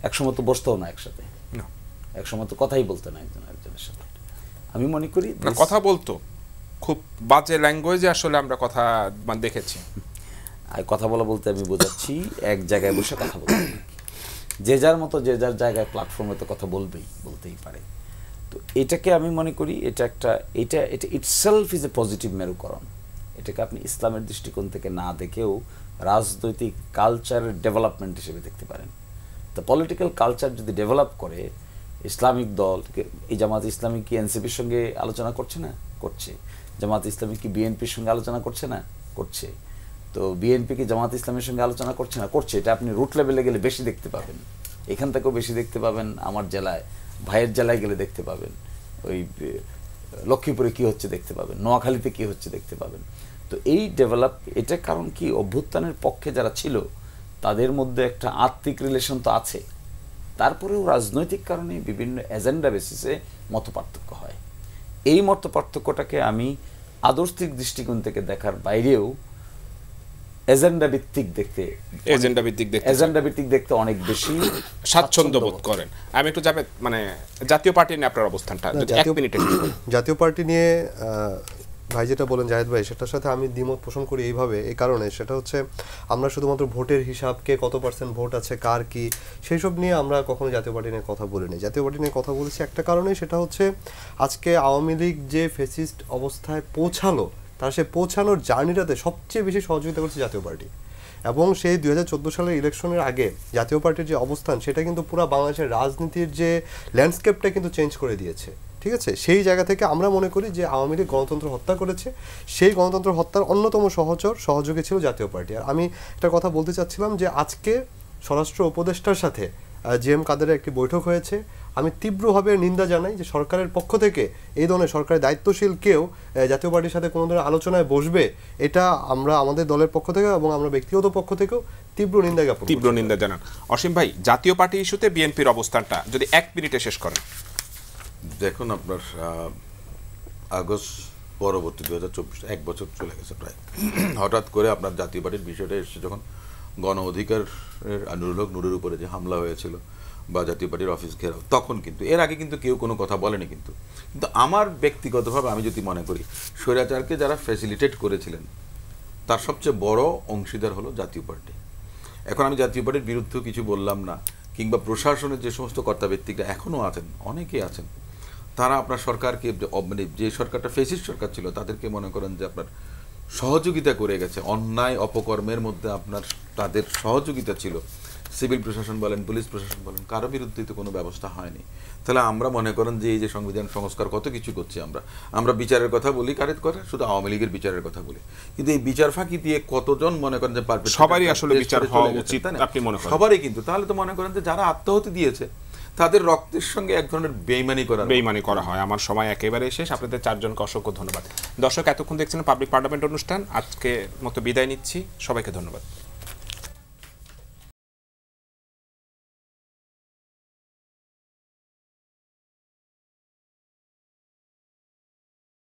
একসময় তো বসতেও না একসাথে, একসময় তো কথাই বলতে না একজন একজনের সাথে। আমি মনে করি কথা বলতো খুব বাজে ল্যাঙ্গুয়েজে, আসলে আমরা কথা দেখেছি। আর কথা বলা বলতে আমি বোঝাচ্ছি এক জায়গায় বসে কথা বলতে, যে যার মতো যে যার জায়গায় প্ল্যাটফর্মে তো কথা বলতেই পারে। তো এটাকে আমি মনে করি এটা ইটসেলফ ইজ এ পজিটিভ মেরুকরণ। এটাকে আপনি ইসলামের দৃষ্টিকোণ থেকে না দেখেও রাজনৈতিক কালচারের ডেভেলপমেন্ট হিসেবে দেখতে পারেন। তো পলিটিক্যাল কালচার যদি ডেভেলপ করে, ইসলামিক দল, এই জামাত ইসলামী কি এনসিপির সঙ্গে আলোচনা করছে না? করছে। জামাত ইসলামী কি বিএনপির সঙ্গে আলোচনা করছে না? করছে। তো বিএনপি কি জামাত ইসলামের সঙ্গে আলোচনা করছে না? করছে। এটা আপনি রুট লেভেলে গেলে বেশি দেখতে পাবেন, এখান থেকেও বেশি দেখতে পাবেন, আমার জেলায় ভাইয়ের জেলায় গেলে দেখতে পাবেন, ওই লক্ষ্মীপুরে কি হচ্ছে দেখতে পাবেন, নোয়াখালীতে কি হচ্ছে দেখতে পাবেন। তো এই ডেভেলপ, এটা কারণ কি অভ্যুত্থানের পক্ষে যারা ছিল তাদের মধ্যে একটা আত্মিক রিলেশন তো আছে, তারপরেও রাজনৈতিক কারণে বিভিন্ন এজেন্ডা বেসিসে মতপার্থক্য হয়। এই মতপার্থক্যটাকে আমি আদর্শিক দৃষ্টিকোণ থেকে দেখার বাইরেও এজেন্ডা ভিত্তিক দেখতে অনেক বেশি স্বাচ্ছন্দ্য বোধ করেন। আমি একটু যাবে মানে জাতীয় পার্টি নিয়ে আপনার অবস্থানটা যদি 1 মিনিটে। জাতীয় পার্টি নিয়ে ভাই যেটা বলেন জাহেদ ভাই, সেটার সাথে আমি দ্বিমত পোষণ করি এইভাবে, এই কারণে সেটা হচ্ছে আমরা শুধুমাত্র ভোটের হিসাব, কে কত % ভোট আছে, কার কি, সেই সব নিয়ে আমরা কখনো জাতীয় পার্টি নিয়ে কথা বলিনি। জাতীয় পার্টি নিয়ে কথা বলেছি একটা কারণে, সেটা হচ্ছে আজকে আওয়ামী লীগ যে ফেসিস্ট অবস্থায় পৌঁছালো, তার সে পৌঁছানোর জার্নিটাতে সবচেয়ে বেশি সহযোগিতা করছে জাতীয় পার্টি। এবং সেই 2014 সালের ইলেকশনের আগে জাতীয় পার্টির যে অবস্থান, সেটা কিন্তু পুরো বাংলাদেশের রাজনীতির যে ল্যান্ডস্কেপটা কিন্তু চেঞ্জ করে দিয়েছে। ঠিক আছে, সেই জায়গা থেকে আমরা মনে করি যে আওয়ামী লীগ গণতন্ত্র হত্যা করেছে, সেই গণতন্ত্র হত্যার অন্যতম সহযোগী ছিল জাতীয় পার্টি। আর আমি একটা কথা বলতে চাচ্ছিলাম যে আজকে স্বরাষ্ট্র উপদেষ্টার সাথে জিএম কাদেরের একটি বৈঠক হয়েছে। আমি তীব্রভাবে নিন্দা জানাই যে সরকারের পক্ষ থেকে এই ধরনের সরকারের দায়িত্বশীল কেউ জাতীয় পার্টির সাথে কোনো ধরনের আলোচনায় বসবে, এটা আমরা আমাদের দলের পক্ষ থেকে এবং আমরা ব্যক্তিগত পক্ষ থেকেও তীব্র নিন্দা জানান। অসীম ভাই, জাতীয় পার্টি ইস্যুতে বিএনপির অবস্থানটা যদি 1 মিনিটে শেষ করেন। দেখুন, আপনার আগস্ট পরবর্তী 2024 এক বছর চলে গেছে প্রায়, হঠাৎ করে আপনার জাতীয় পার্টির বিষয়টা এসছে যখন গণ অধিকারের নুরুর উপরে যে হামলা হয়েছিল বা জাতীয় পার্টির অফিস ঘেরাও, তখন কিন্তু এর আগে কিন্তু কেউ কোনো কথা বলেনি। কিন্তু আমার ব্যক্তিগতভাবে আমি যদি মনে করি স্বৈরাচারকে যারা ফ্যাসিলিটেট করেছিলেন তার সবচেয়ে বড় অংশীদার হলো জাতীয় পার্টি। এখন আমি জাতীয় পার্টির বিরুদ্ধেও কিছু বললাম না, কিংবা প্রশাসনের যে সমস্ত কর্তা ব্যক্তিরা এখনও আছেন, অনেকেই আছেন, তারা আপনার সরকারকে মানে যে সরকারটা ফেসিস্ট সরকার ছিল তাদেরকে মনে করেন যে আপনার সহযোগিতা করে গেছে অন্যায় অপকর্মের মধ্যে, আপনার তাদের সহযোগিতা ছিল। সিভিল প্রশাসন বলেন, পুলিশ প্রশাসন বলেন, কারো বিরুদ্ধে তো কোনো ব্যবস্থা হয়নি। তাহলে আমরা মনে করেন যে এই যে সংবিধান সংস্কার কত কিছু করছি আমরা বিচারের কথা বলি, কারের কথা শুধু আওয়ামী লীগের বিচারের কথা বলি, কিন্তু এই বিচার ফাঁকি দিয়ে কতজন মনে করেন যে সবারই আসলে বিচার হওয়া উচিত আপনি মনে করেন? সবারই, কিন্তু তাহলে তো মনে করেন যে যারা আত্মাহুতি দিয়েছে তাদের রক্তের সঙ্গে এক ধরনের বেইমানি করা হয়। আমার সময় একেবারে শেষ। আপনাদের চারজনকে অসংখ্য ধন্যবাদ। দর্শক, এতক্ষণ দেখছেন পাবলিক পার্লামেন্ট অনুষ্ঠান। আজকে মতো বিদায় নিচ্ছি, সবাইকে ধন্যবাদ।